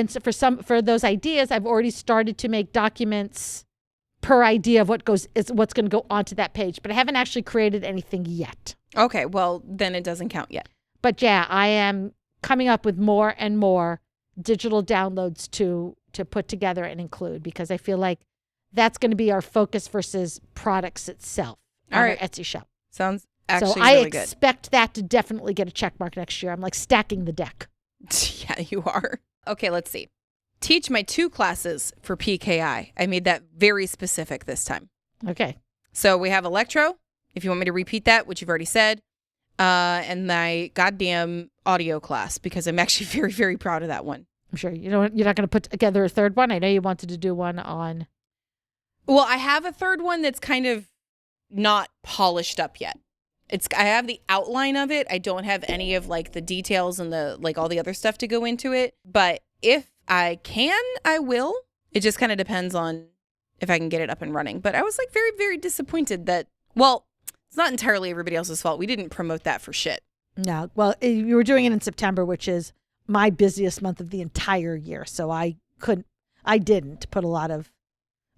so for those ideas, I've already started to make documents per idea of what's going to go onto that page. But I haven't actually created anything yet. Okay, well, then it doesn't count yet. But yeah, I am coming up with more and more digital downloads to put together and include, because I feel like that's going to be our focus versus products itself on our Etsy shop. Sounds actually really good. I expect that to definitely get a check mark next year. I'm like stacking the deck. Yeah, you are. Okay, let's see. Teach my 2 classes for PKI. I made that very specific this time. Okay. So we have Electro, if you want me to repeat that, which you've already said, and my goddamn audio class, because I'm actually very, very proud of that one. I'm sure you're not going to put together a third one. I know you wanted to do one on. Well, I have a third one that's kind of not polished up yet. I have the outline of it. I don't have any of like the details and the like all the other stuff to go into it. But if I can, I will. It just kind of depends on if I can get it up and running. But I was like very, very disappointed that, well, it's not entirely everybody else's fault. We didn't promote that for shit. No. Well, you were doing it in September, which is my busiest month of the entire year. So I didn't put a lot of,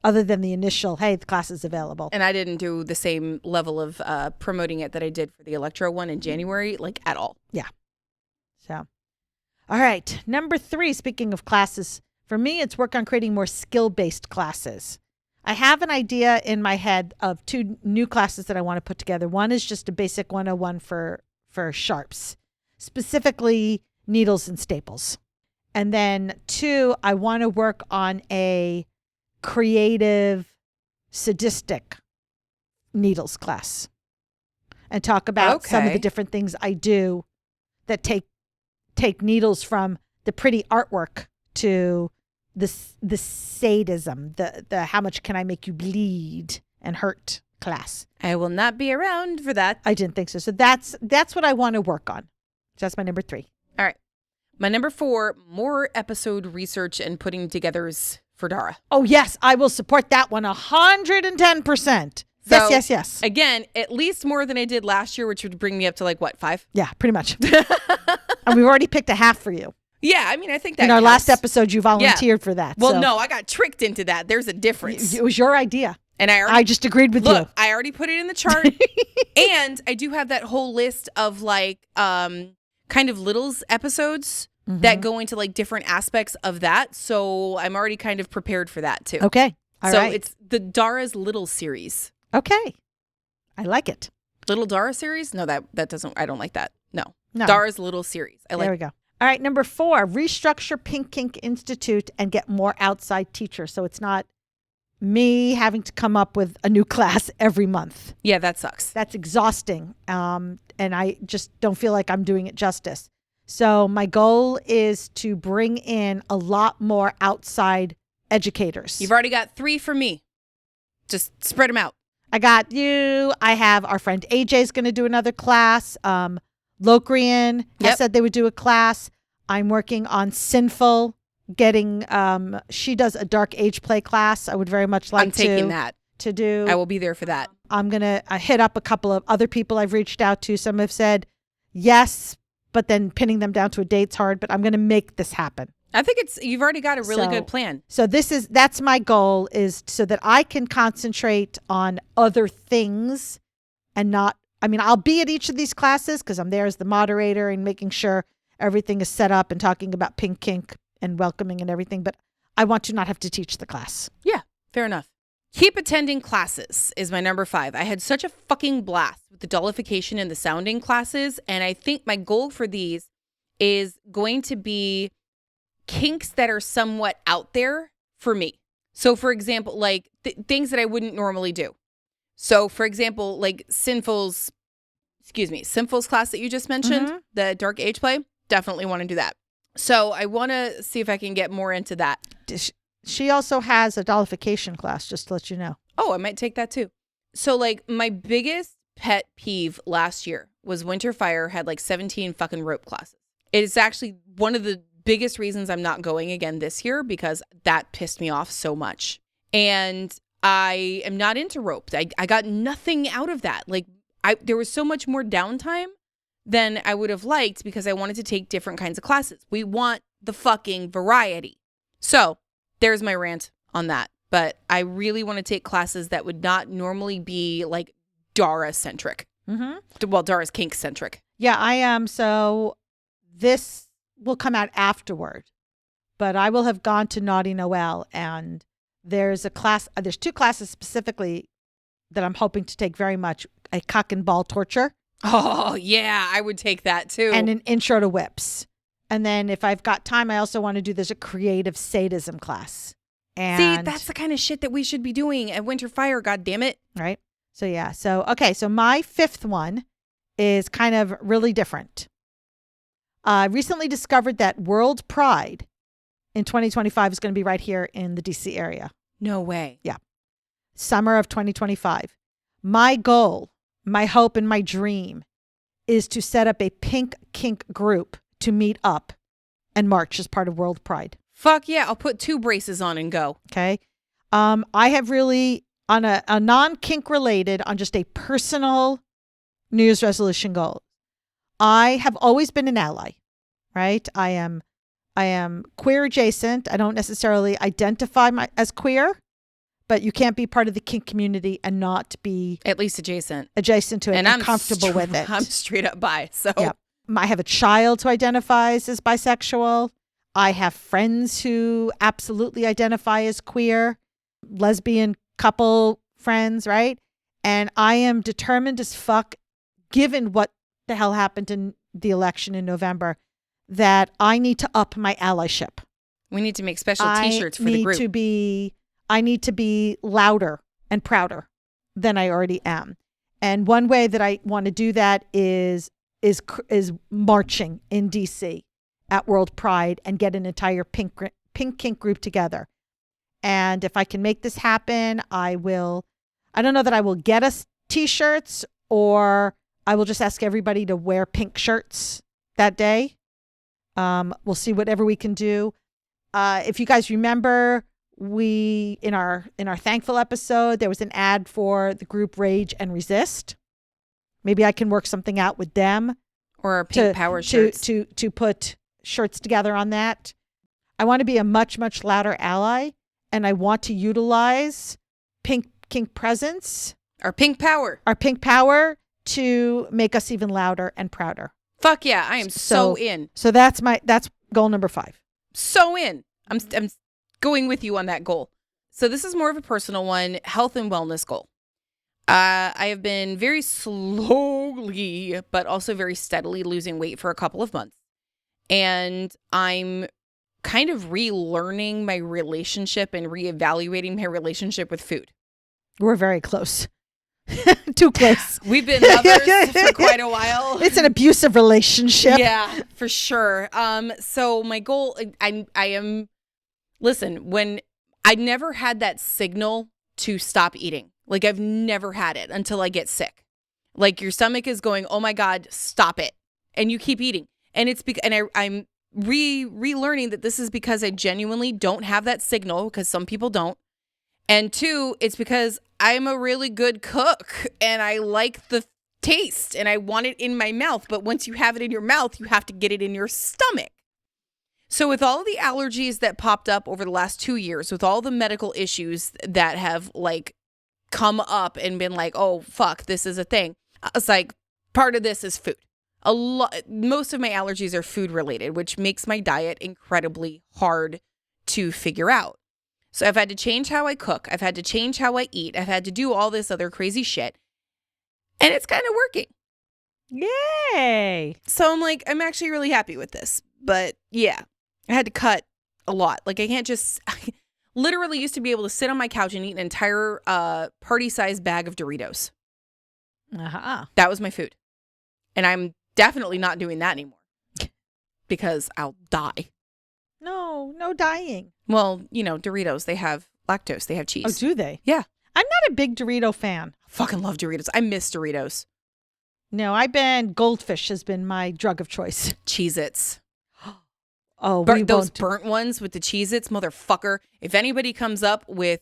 other than the initial, hey, the class is available. And I didn't do the same level of promoting it that I did for the Electro one in January, like at all. Yeah. So, all right. Number 3, speaking of classes, for me, it's work on creating more skill-based classes. I have an idea in my head of 2 new classes that I want to put together. One is just a basic 101 for sharps, specifically needles and staples. And then 2, I want to work on a creative, sadistic needles class and talk about some of the different things I do that take needles from the pretty artwork to the sadism, the how much can I make you bleed and hurt class. I will not be around for that. I didn't think so. So that's what I want to work on. So that's my number 3. All right. My number 4, more episode research and putting togethers for Dara. Oh, yes. I will support that one 110%. So, Yes. Again, at least more than I did last year, which would bring me up to like, what, 5? Yeah, pretty much. And we've already picked a half for you. Yeah, I mean, I think that in our counts. last episode, you volunteered for that. Well, so. no, I got tricked into that. There's a difference. It was your idea. And I just agreed with you. I already put it in the chart. And I do have that whole list of like kind of littles episodes that go into like different aspects of that. So I'm already kind of prepared for that too. Okay. All right. It's the Dara's Little series. Okay. I like it. Little Dara series? No, that doesn't, I don't like that. No. No. Dara's Little series. There we go. All right, number 4, restructure Pink Kink Institute and get more outside teachers. So it's not me having to come up with a new class every month. Yeah, that sucks. That's exhausting. And I just don't feel like I'm doing it justice. So my goal is to bring in a lot more outside educators. You've already got 3 for me. Just spread them out. I got you. I have our friend AJ's going to do another class. Locrian has said they would do a class. I'm working on Sinful, getting, she does a dark age play class. I would very much like to do. I will be there for that. I'm going to hit up a couple of other people I've reached out to. Some have said yes, but then pinning them down to a date's hard, but I'm going to make this happen. I think you've already got a really good plan. So that's my goal, is so that I can concentrate on other things and not, I'll be at each of these classes because I'm there as the moderator and making sure everything is set up and talking about Pink Kink and welcoming and everything. But I want to not have to teach the class. Yeah, fair enough. Keep attending classes is my number 5. I had such a fucking blast with the dollification and the sounding classes. And I think my goal for these is going to be kinks that are somewhat out there for me. So for example, like things that I wouldn't normally do. So, for example, like Sinful's class that you just mentioned, the dark age play, definitely want to do that. So I want to see if I can get more into that. She also has a dollification class, just to let you know. Oh, I might take that too. So like my biggest pet peeve last year was Winter Fire had like 17 fucking rope classes. It is actually one of the biggest reasons I'm not going again this year, because that pissed me off so much. And I am not into rope. I got nothing out of that. Like there was so much more downtime than I would have liked because I wanted to take different kinds of classes. We want the fucking variety. So there's my rant on that. But I really want to take classes that would not normally be like Dara centric. Well, Dara's kink centric. Yeah, I am. So this will come out afterward, but I will have gone to Naughty Noel, and there's a class, there's 2 classes specifically that I'm hoping to take very much, a cock and ball torture. Oh, yeah, I would take that too. And an intro to whips. And then if I've got time, I also want to do, there's a creative sadism class. And see, that's the kind of shit that we should be doing at Winter Fire, God damn it. Right. So yeah. So, okay. So my 5th one is kind of really different. I recently discovered that World Pride in 2025 is going to be right here in the DC area. No way. Yeah. Summer of 2025. My goal, my hope, and my dream is to set up a Pink Kink group to meet up and march as part of World Pride. Fuck yeah. I'll put 2 braces on and go. Okay. I have really, on a non-kink related, on just a personal New Year's resolution goal, I have always been an ally, right? I am queer adjacent. I don't necessarily identify as queer, but you can't be part of the kink community and not be at least adjacent to it and I'm comfortable with it. I'm straight up bi. So yeah. I have a child who identifies as bisexual. I have friends who absolutely identify as queer, lesbian couple friends, right? And I am determined as fuck, given what the hell happened in the election in November, that I need to up my allyship. We need to make special t-shirts for the group. I need to be louder and prouder than I already am. And one way that I want to do that is marching in DC at World Pride and get an entire Pink Kink group together. And if I can make this happen, I will. I don't know that I will get us t-shirts, or I will just ask everybody to wear pink shirts that day. We'll see whatever we can do. If you guys remember, we in our thankful episode, there was an ad for the group Rage and Resist. Maybe I can work something out with them. Or our pink power shirts. To put shirts together on that. I want to be a much, much louder ally, and I want to utilize Kink presence. Our pink power. Our pink power to make us even louder and prouder. Fuck yeah, I am so in. So that's goal number 5. So in. I'm going with you on that goal. So this is more of a personal one, health and wellness goal. I have been very slowly, but also very steadily losing weight for a couple of months. And I'm kind of relearning my relationship and reevaluating my relationship with food. We're very close. Too close. We've been lovers for quite a while. It's an abusive relationship. Yeah, for sure. So my goal, I am, listen, when I never had that signal to stop eating. Like I've never had it until I get sick. Like your stomach is going, oh my God, stop it. And you keep eating. And it's because, I'm relearning that this is because I genuinely don't have that signal, because some people don't. And 2, it's because I'm a really good cook and I like the taste and I want it in my mouth. But once you have it in your mouth, you have to get it in your stomach. So with all of the allergies that popped up over the last 2 years, with all the medical issues that have like come up and been like, oh, fuck, this is a thing. It's like part of this is food. Most of my allergies are food related, which makes my diet incredibly hard to figure out. So I've had to change how I cook. I've had to change how I eat. I've had to do all this other crazy shit. And it's kind of working. Yay. So I'm like, I'm actually really happy with this. But yeah, I had to cut a lot. Like I can't just... literally used to be able to sit on my couch and eat an entire party-sized bag of Doritos. Uh-huh. That was my food. And I'm definitely not doing that anymore because I'll die. No dying. Well, you know, Doritos, they have lactose. They have cheese. Oh, do they? Yeah. I'm not a big Dorito fan. I fucking love Doritos. I miss Doritos. No, Goldfish has been my drug of choice. Cheez-Its. Oh, those burnt ones with the Cheez-Its, motherfucker. If anybody comes up with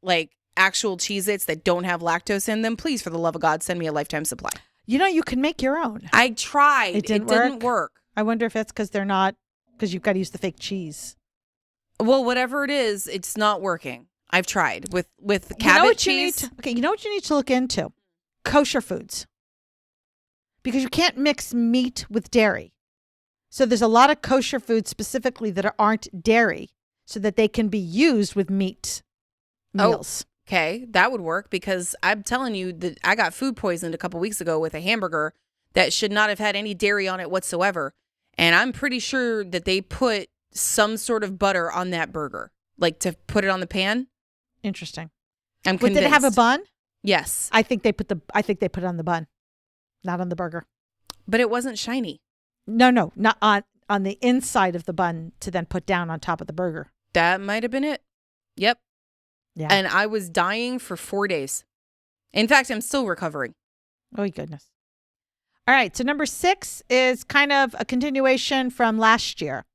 like actual Cheez-Its that don't have lactose in them, please, for the love of God, send me a lifetime supply. You know, you can make your own. I tried. It didn't work. I wonder if it's because you've got to use the fake cheese. Well, whatever it is, it's not working. I've tried with cabbage cheese. You know what you need to look into? Kosher foods. Because you can't mix meat with dairy. So there's a lot of kosher foods specifically that aren't dairy so that they can be used with meat meals. Okay, that would work because I'm telling you that I got food poisoned a couple weeks ago with a hamburger that should not have had any dairy on it whatsoever. And I'm pretty sure that they put some sort of butter on that burger, like to put it on the pan. Interesting. I'm convinced. Did it have a bun? Yes. I think they put it on the bun, not on the burger. But it wasn't shiny. No, not on the inside of the bun to then put down on top of the burger. That might have been it. Yep. Yeah. And I was dying for 4 days. In fact, I'm still recovering. Oh, goodness. All right. So number 6 is kind of a continuation from last year.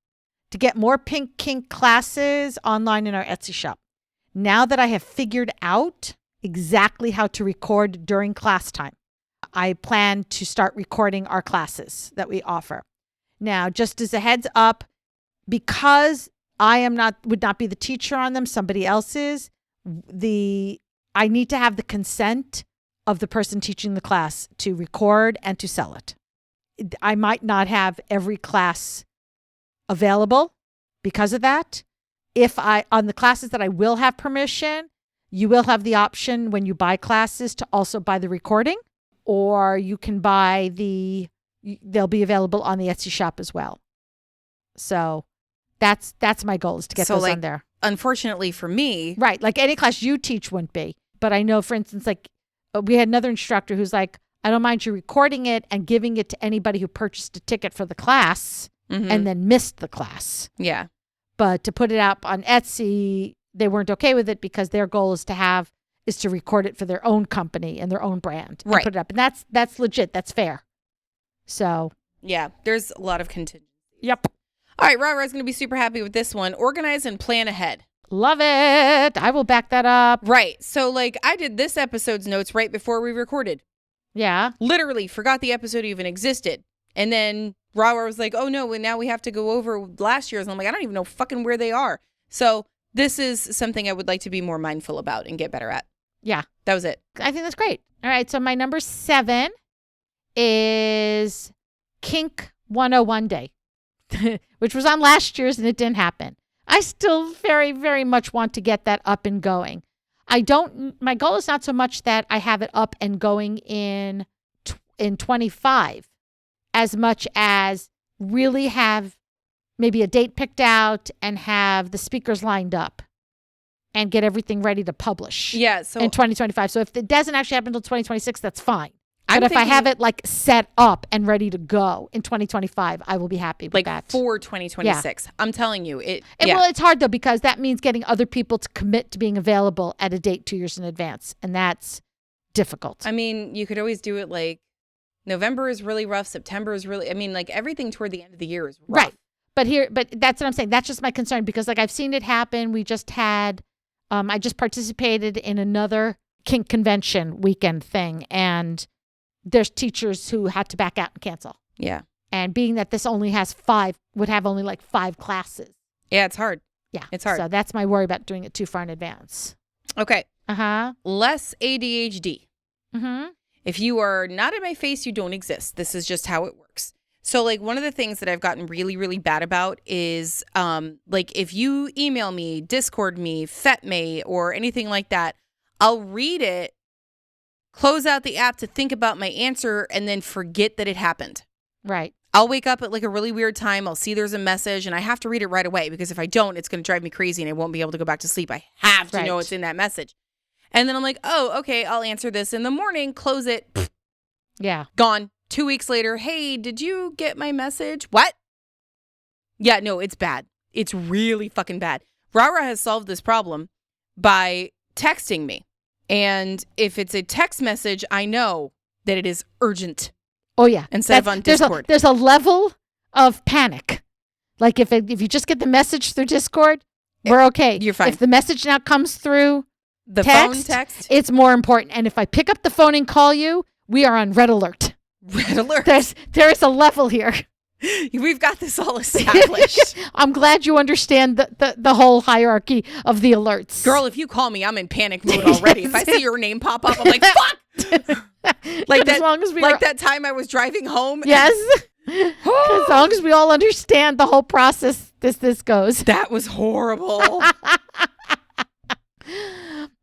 To get more Pink Kink classes online in our Etsy shop. Now that I have figured out exactly how to record during class time, I plan to start recording our classes that we offer. Now, just as a heads up, because I would not be the teacher on them, somebody else is, I need to have the consent of the person teaching the class to record and to sell it. I might not have every class available because of that. On the classes that I will have permission, you will have the option when you buy classes to also buy the recording, or you can buy they'll be available on the Etsy shop as well. So that's my goal, is to get those on there. Unfortunately for me. Right. Like any class you teach wouldn't be. But I know, for instance, like we had another instructor who's like, I don't mind you recording it and giving it to anybody who purchased a ticket for the class and then missed the class. Yeah. But to put it up on Etsy, they weren't okay with it because their goal is to record it for their own company and their own brand. And right. Put it up. And that's legit. That's fair. So. Yeah. There's a lot of contingency. Yep. All right, Rara's going to be super happy with this one. Organize and plan ahead. Love it. I will back that up. Right. So, like, I did this episode's notes right before we recorded. Yeah. Literally forgot the episode even existed. And then Rara was like, oh, no, and now we have to go over last year's. And I'm like, I don't even know fucking where they are. So this is something I would like to be more mindful about and get better at. Yeah. That was it. I think that's great. All right. So my number 7 is Kink 101 Day, which was on last year's and it didn't happen. I still very, very much want to get that up and going. My goal is not so much that I have it up and going in 25 as much as really have maybe a date picked out and have the speakers lined up and get everything ready to publish Yeah. So in 2025. So if it doesn't actually happen until 2026, that's fine. But if I have it like set up and ready to go in 2025, I will be happy with like that. for 2026. I'm telling you. Well, it's hard though, because that means getting other people to commit to being available at a date 2 years in advance. And that's difficult. I mean, you could always do it like November is really rough. September is really, I mean, like everything toward the end of the year is rough. Right. But that's what I'm saying. That's just my concern because like I've seen it happen. We just had, I just participated in another Kink convention weekend thing, and there's teachers who had to back out and cancel. Yeah. And being that this only has would have only like 5 classes. Yeah, it's hard. Yeah. It's hard. So that's my worry about doing it too far in advance. Okay. Uh-huh. Less ADHD. Mm-hmm. If you are not in my face, you don't exist. This is just how it works. So like one of the things that I've gotten really, really bad about is like if you email me, Discord me, FET me, or anything like that, I'll read it, close out the app to think about my answer, and then forget that it happened. Right. I'll wake up at like a really weird time. I'll see there's a message and I have to read it right away because if I don't, it's going to drive me crazy and I won't be able to go back to sleep. I have to know it's in that message. And then I'm like, oh, okay, I'll answer this in the morning, close it. Pfft, Yeah. gone. 2 weeks later, hey, did you get my message? What? Yeah, no, it's bad. It's really fucking bad. Rara has solved this problem by texting me. And if it's a text message, I know that it is urgent. Oh, yeah. Instead of on Discord. There's a level of panic. Like if you just get the message through Discord, we're okay. You're fine. If the message now comes through The phone text, it's more important. And if I pick up the phone and call you, we are on red alert. Red alert. There is a level here. We've got this all established. I'm glad you understand the whole hierarchy of the alerts. Girl, if you call me, I'm in panic mode already. If I see your name pop up, I'm like, fuck! Like that, as long as that time I was driving home. Yes. As long as we all understand the whole process this goes. That was horrible.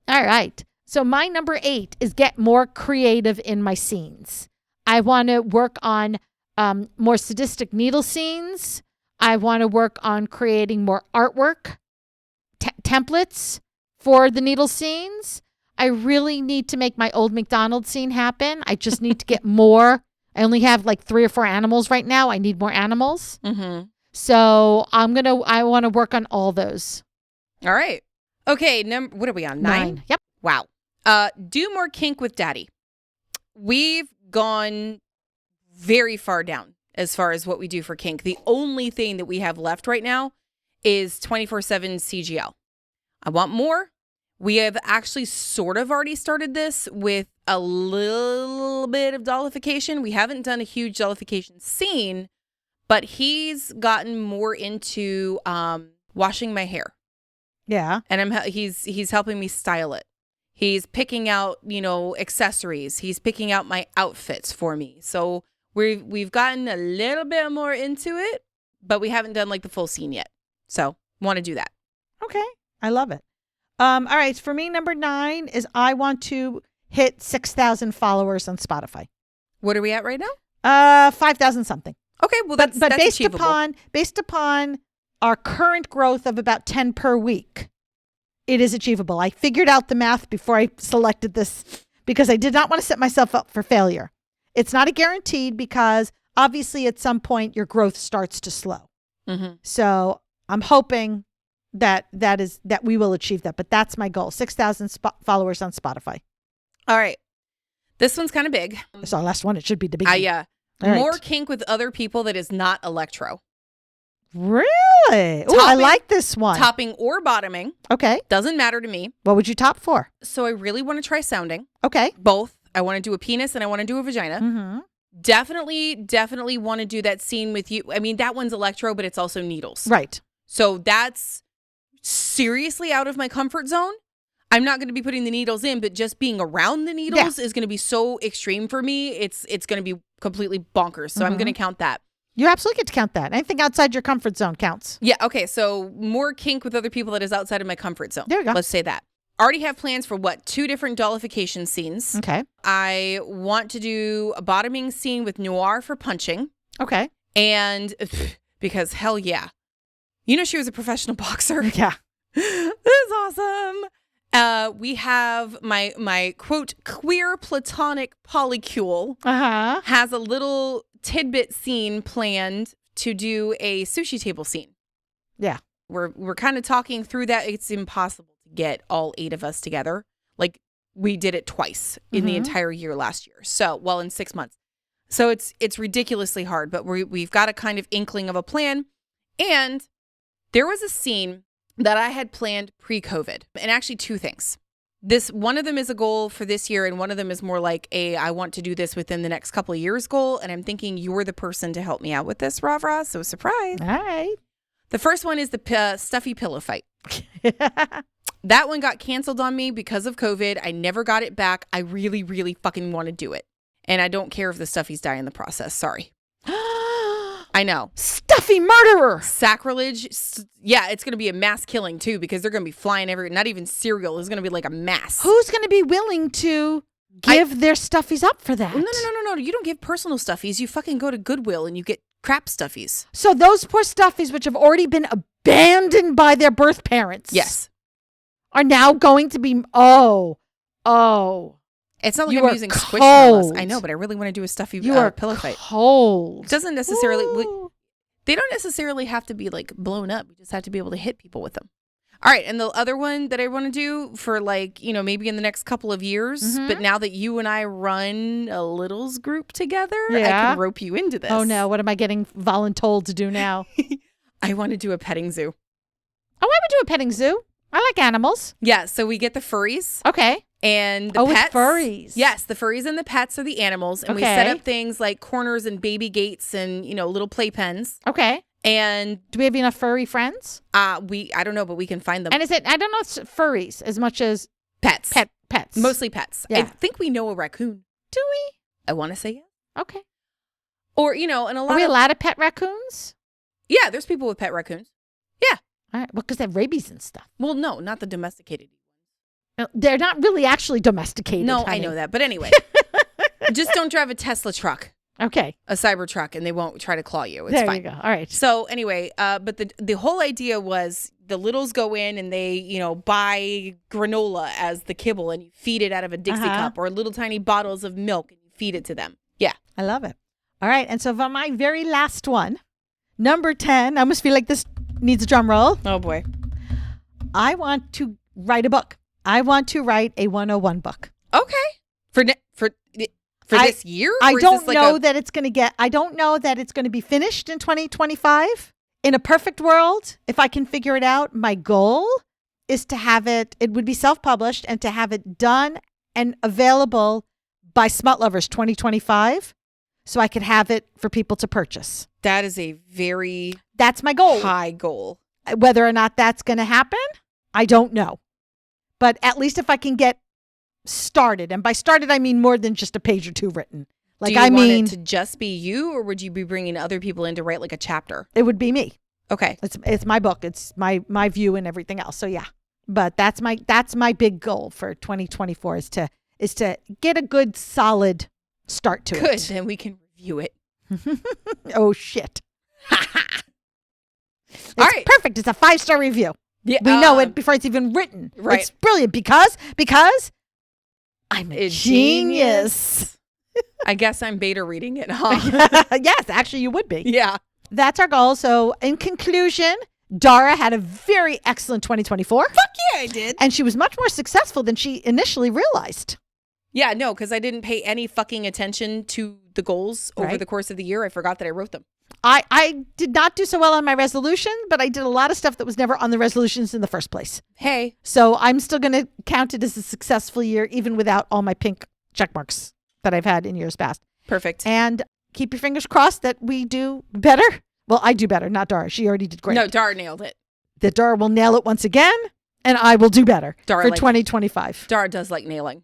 All right. So my number 8 is get more creative in my scenes. I want to work on more sadistic needle scenes. I want to work on creating more artwork, templates for the needle scenes. I really need to make my old McDonald's scene happen. I just need to get more. I only have like 3 or 4 animals right now. I need more animals. Mm-hmm. So I want to work on all those. All right. Okay. What are we on? 9? Yep. Wow. Do more kink with daddy. We've gone very far down as far as what we do for kink. The only thing that we have left right now is 24/7 CGL. I want more. We have actually sort of already started this with a little bit of dollification. We haven't done a huge dollification scene, but he's gotten more into washing my hair. Yeah. And he's helping me style it. He's picking out, accessories. He's picking out my outfits for me. So we've gotten a little bit more into it, but we haven't done like the full scene yet. So want to do that. Okay. I love it. All right. For me, number 9 is I want to hit 6,000 followers on Spotify. What are we at right now? 5,000 something. Okay. Well, that's based achievable. based upon our current growth of about 10 per week, it is achievable. I figured out the math before I selected this because I did not want to set myself up for failure. It's not a guaranteed because obviously at some point your growth starts to slow. Mm-hmm. So I'm hoping that we will achieve that. But that's my goal. 6,000 followers on Spotify. All right. This one's kind of big. It's our last one. It should be the big one. More kink with other people that is not electro. Really? Oh, I like this one. Topping or bottoming. Okay. Doesn't matter to me. What would you top for? So I really want to try sounding. Okay. Both. I want to do a penis and I want to do a vagina. Mm-hmm. Definitely want to do that scene with you. I mean, that one's electro, but it's also needles. Right. So that's seriously out of my comfort zone. I'm not going to be putting the needles in, but just being around the needles is going to be so extreme for me. It's going to be completely bonkers. So I'm going to count that. You absolutely get to count that. Anything outside your comfort zone counts. Yeah. Okay. So more kink with other people that is outside of my comfort zone. There you go. Let's say that. Already have plans for 2 different dollification scenes. Okay. I want to do a bottoming scene with noir for punching. Okay. And because hell yeah. You know, she was a professional boxer. Yeah. This is awesome. We have my quote queer platonic polycule has a little tidbit scene planned to do a sushi table scene. Yeah. We're kind of talking through that. It's impossible to get all 8 of us together. Like we did it twice in the entire year last year. So, well, in 6 months. So it's ridiculously hard, but we've got a kind of inkling of a plan. And there was a scene that I had planned pre-COVID, and actually 2 things. One of them is a goal for this year, and one of them is more like I want to do this within the next couple of years goal. And I'm thinking you're the person to help me out with this, Ravra. So surprise. All right. The first one is the stuffy pillow fight. That one got canceled on me because of COVID. I never got it back. I really, really fucking want to do it. And I don't care if the stuffies die in the process. Sorry. I know. Stuffy murderer. Sacrilege. Yeah, it's going to be a mass killing too because they're going to be flying everywhere. Not even cereal. It's going to be like a mass. Who's going to be willing to give their stuffies up for that? No. You don't give personal stuffies. You fucking go to Goodwill and you get crap stuffies. So those poor stuffies, which have already been abandoned by their birth parents. Yes. Are now going to be, oh. It's not like You I'm are using squishmallows. cold. I know, but I really want to do a stuffy You are pillow fight. cold. It doesn't necessarily, Ooh. they don't necessarily have to be like blown up. We just have to be able to hit people with them. All right. And the other one that I want to do for like, maybe in the next couple of years, but now that you and I run a littles group together, I can rope you into this. Oh no, what am I getting voluntold to do now? I want to do a petting zoo. Oh, I would do a petting zoo. I like animals. Yeah. So we get the furries. Okay. And the it's pets. furries. Yes, the furries and the pets are the animals. And we set up things like corners and baby gates and, little playpens. Okay. And do we have enough furry friends? I don't know, but we can find them. And I don't know if it's furries as much as pets. Pets. Mostly pets. Yeah. I think we know a raccoon. Do we? I want to say yes. Okay. Or, and a lot Are we allowed to pet raccoons? Yeah, there's people with pet raccoons. Yeah. All right. Well, because they have rabies and stuff. Well, no, not the domesticated. They're not really actually domesticated. No, honey. I know that. But anyway, just don't drive a Tesla truck. Okay. A cyber truck, and they won't try to claw you. It's there fine. You go. All right. So anyway, but the whole idea was the littles go in and they, buy granola as the kibble and you feed it out of a Dixie cup or little tiny bottles of milk and you feed it to them. Yeah. I love it. All right. And so for my very last one, number 10, I almost feel like this needs a drum roll. Oh boy. I want to write a book. I want to write a 101 book. Okay. For this year? I don't know that it's going to get, I don't know that it's going to be finished in 2025. In a perfect world, if I can figure it out, my goal is to have it would be self-published and to have it done and available by Smut Lovers 2025 so I could have it for people to purchase. That is a very That's my goal. High goal. Whether or not that's going to happen, I don't know. But at least if I can get started, and by started, I mean more than just a page or two written. Like, Do you want it to just be you, or would you be bringing other people in to write like a chapter? It would be me. Okay. It's my book. It's my view and everything else. So yeah. But that's my big goal for 2024 is to get a good solid start to it. Good. Then we can review it. Oh shit. It's All right. perfect. It's a 5-star review. Yeah, we know it before it's even written. Right. It's brilliant because I'm a genius. I guess I'm beta reading it, huh? Yes, actually you would be. Yeah. That's our goal. So in conclusion, Dara had a very excellent 2024. Fuck yeah, I did. And she was much more successful than she initially realized. Yeah, no, because I didn't pay any fucking attention to the goals over the course of the year. I forgot that I wrote them. I did not do so well on my resolution, but I did a lot of stuff that was never on the resolutions in the first place. Hey, So I'm still going to count it as a successful year, even without all my pink check marks that I've had in years past. perfect. And keep your fingers crossed that we do better. Well, I do better, not Dara. She already did great. No, Dara nailed it. That Dara will nail it once again, and I will do better Dara for like- 2025. Dara does like nailing.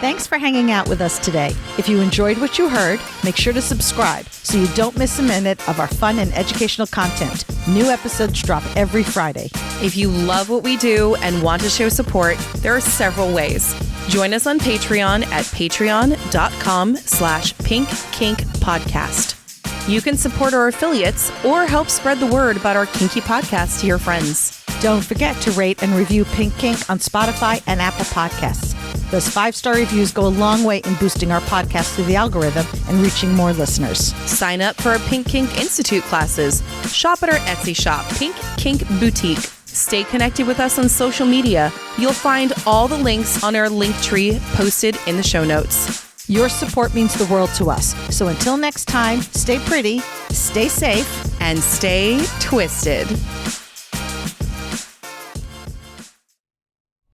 Thanks for hanging out with us today. If you enjoyed what you heard, make sure to subscribe so you don't miss a minute of our fun and educational content. New episodes drop every Friday. If you love what we do and want to show support, there are several ways. Join us on Patreon at patreon.com/pinkkinkpodcast. You can support our affiliates or help spread the word about our kinky podcast to your friends. Don't forget to rate and review Pink Kink on Spotify and Apple Podcasts. Those 5-star reviews go a long way in boosting our podcast through the algorithm and reaching more listeners. Sign up for our Pink Kink Institute classes. Shop at our Etsy shop, Pink Kink Boutique. Stay connected with us on social media. You'll find all the links on our link tree posted in the show notes. Your support means the world to us. So until next time, stay pretty, stay safe, And stay twisted.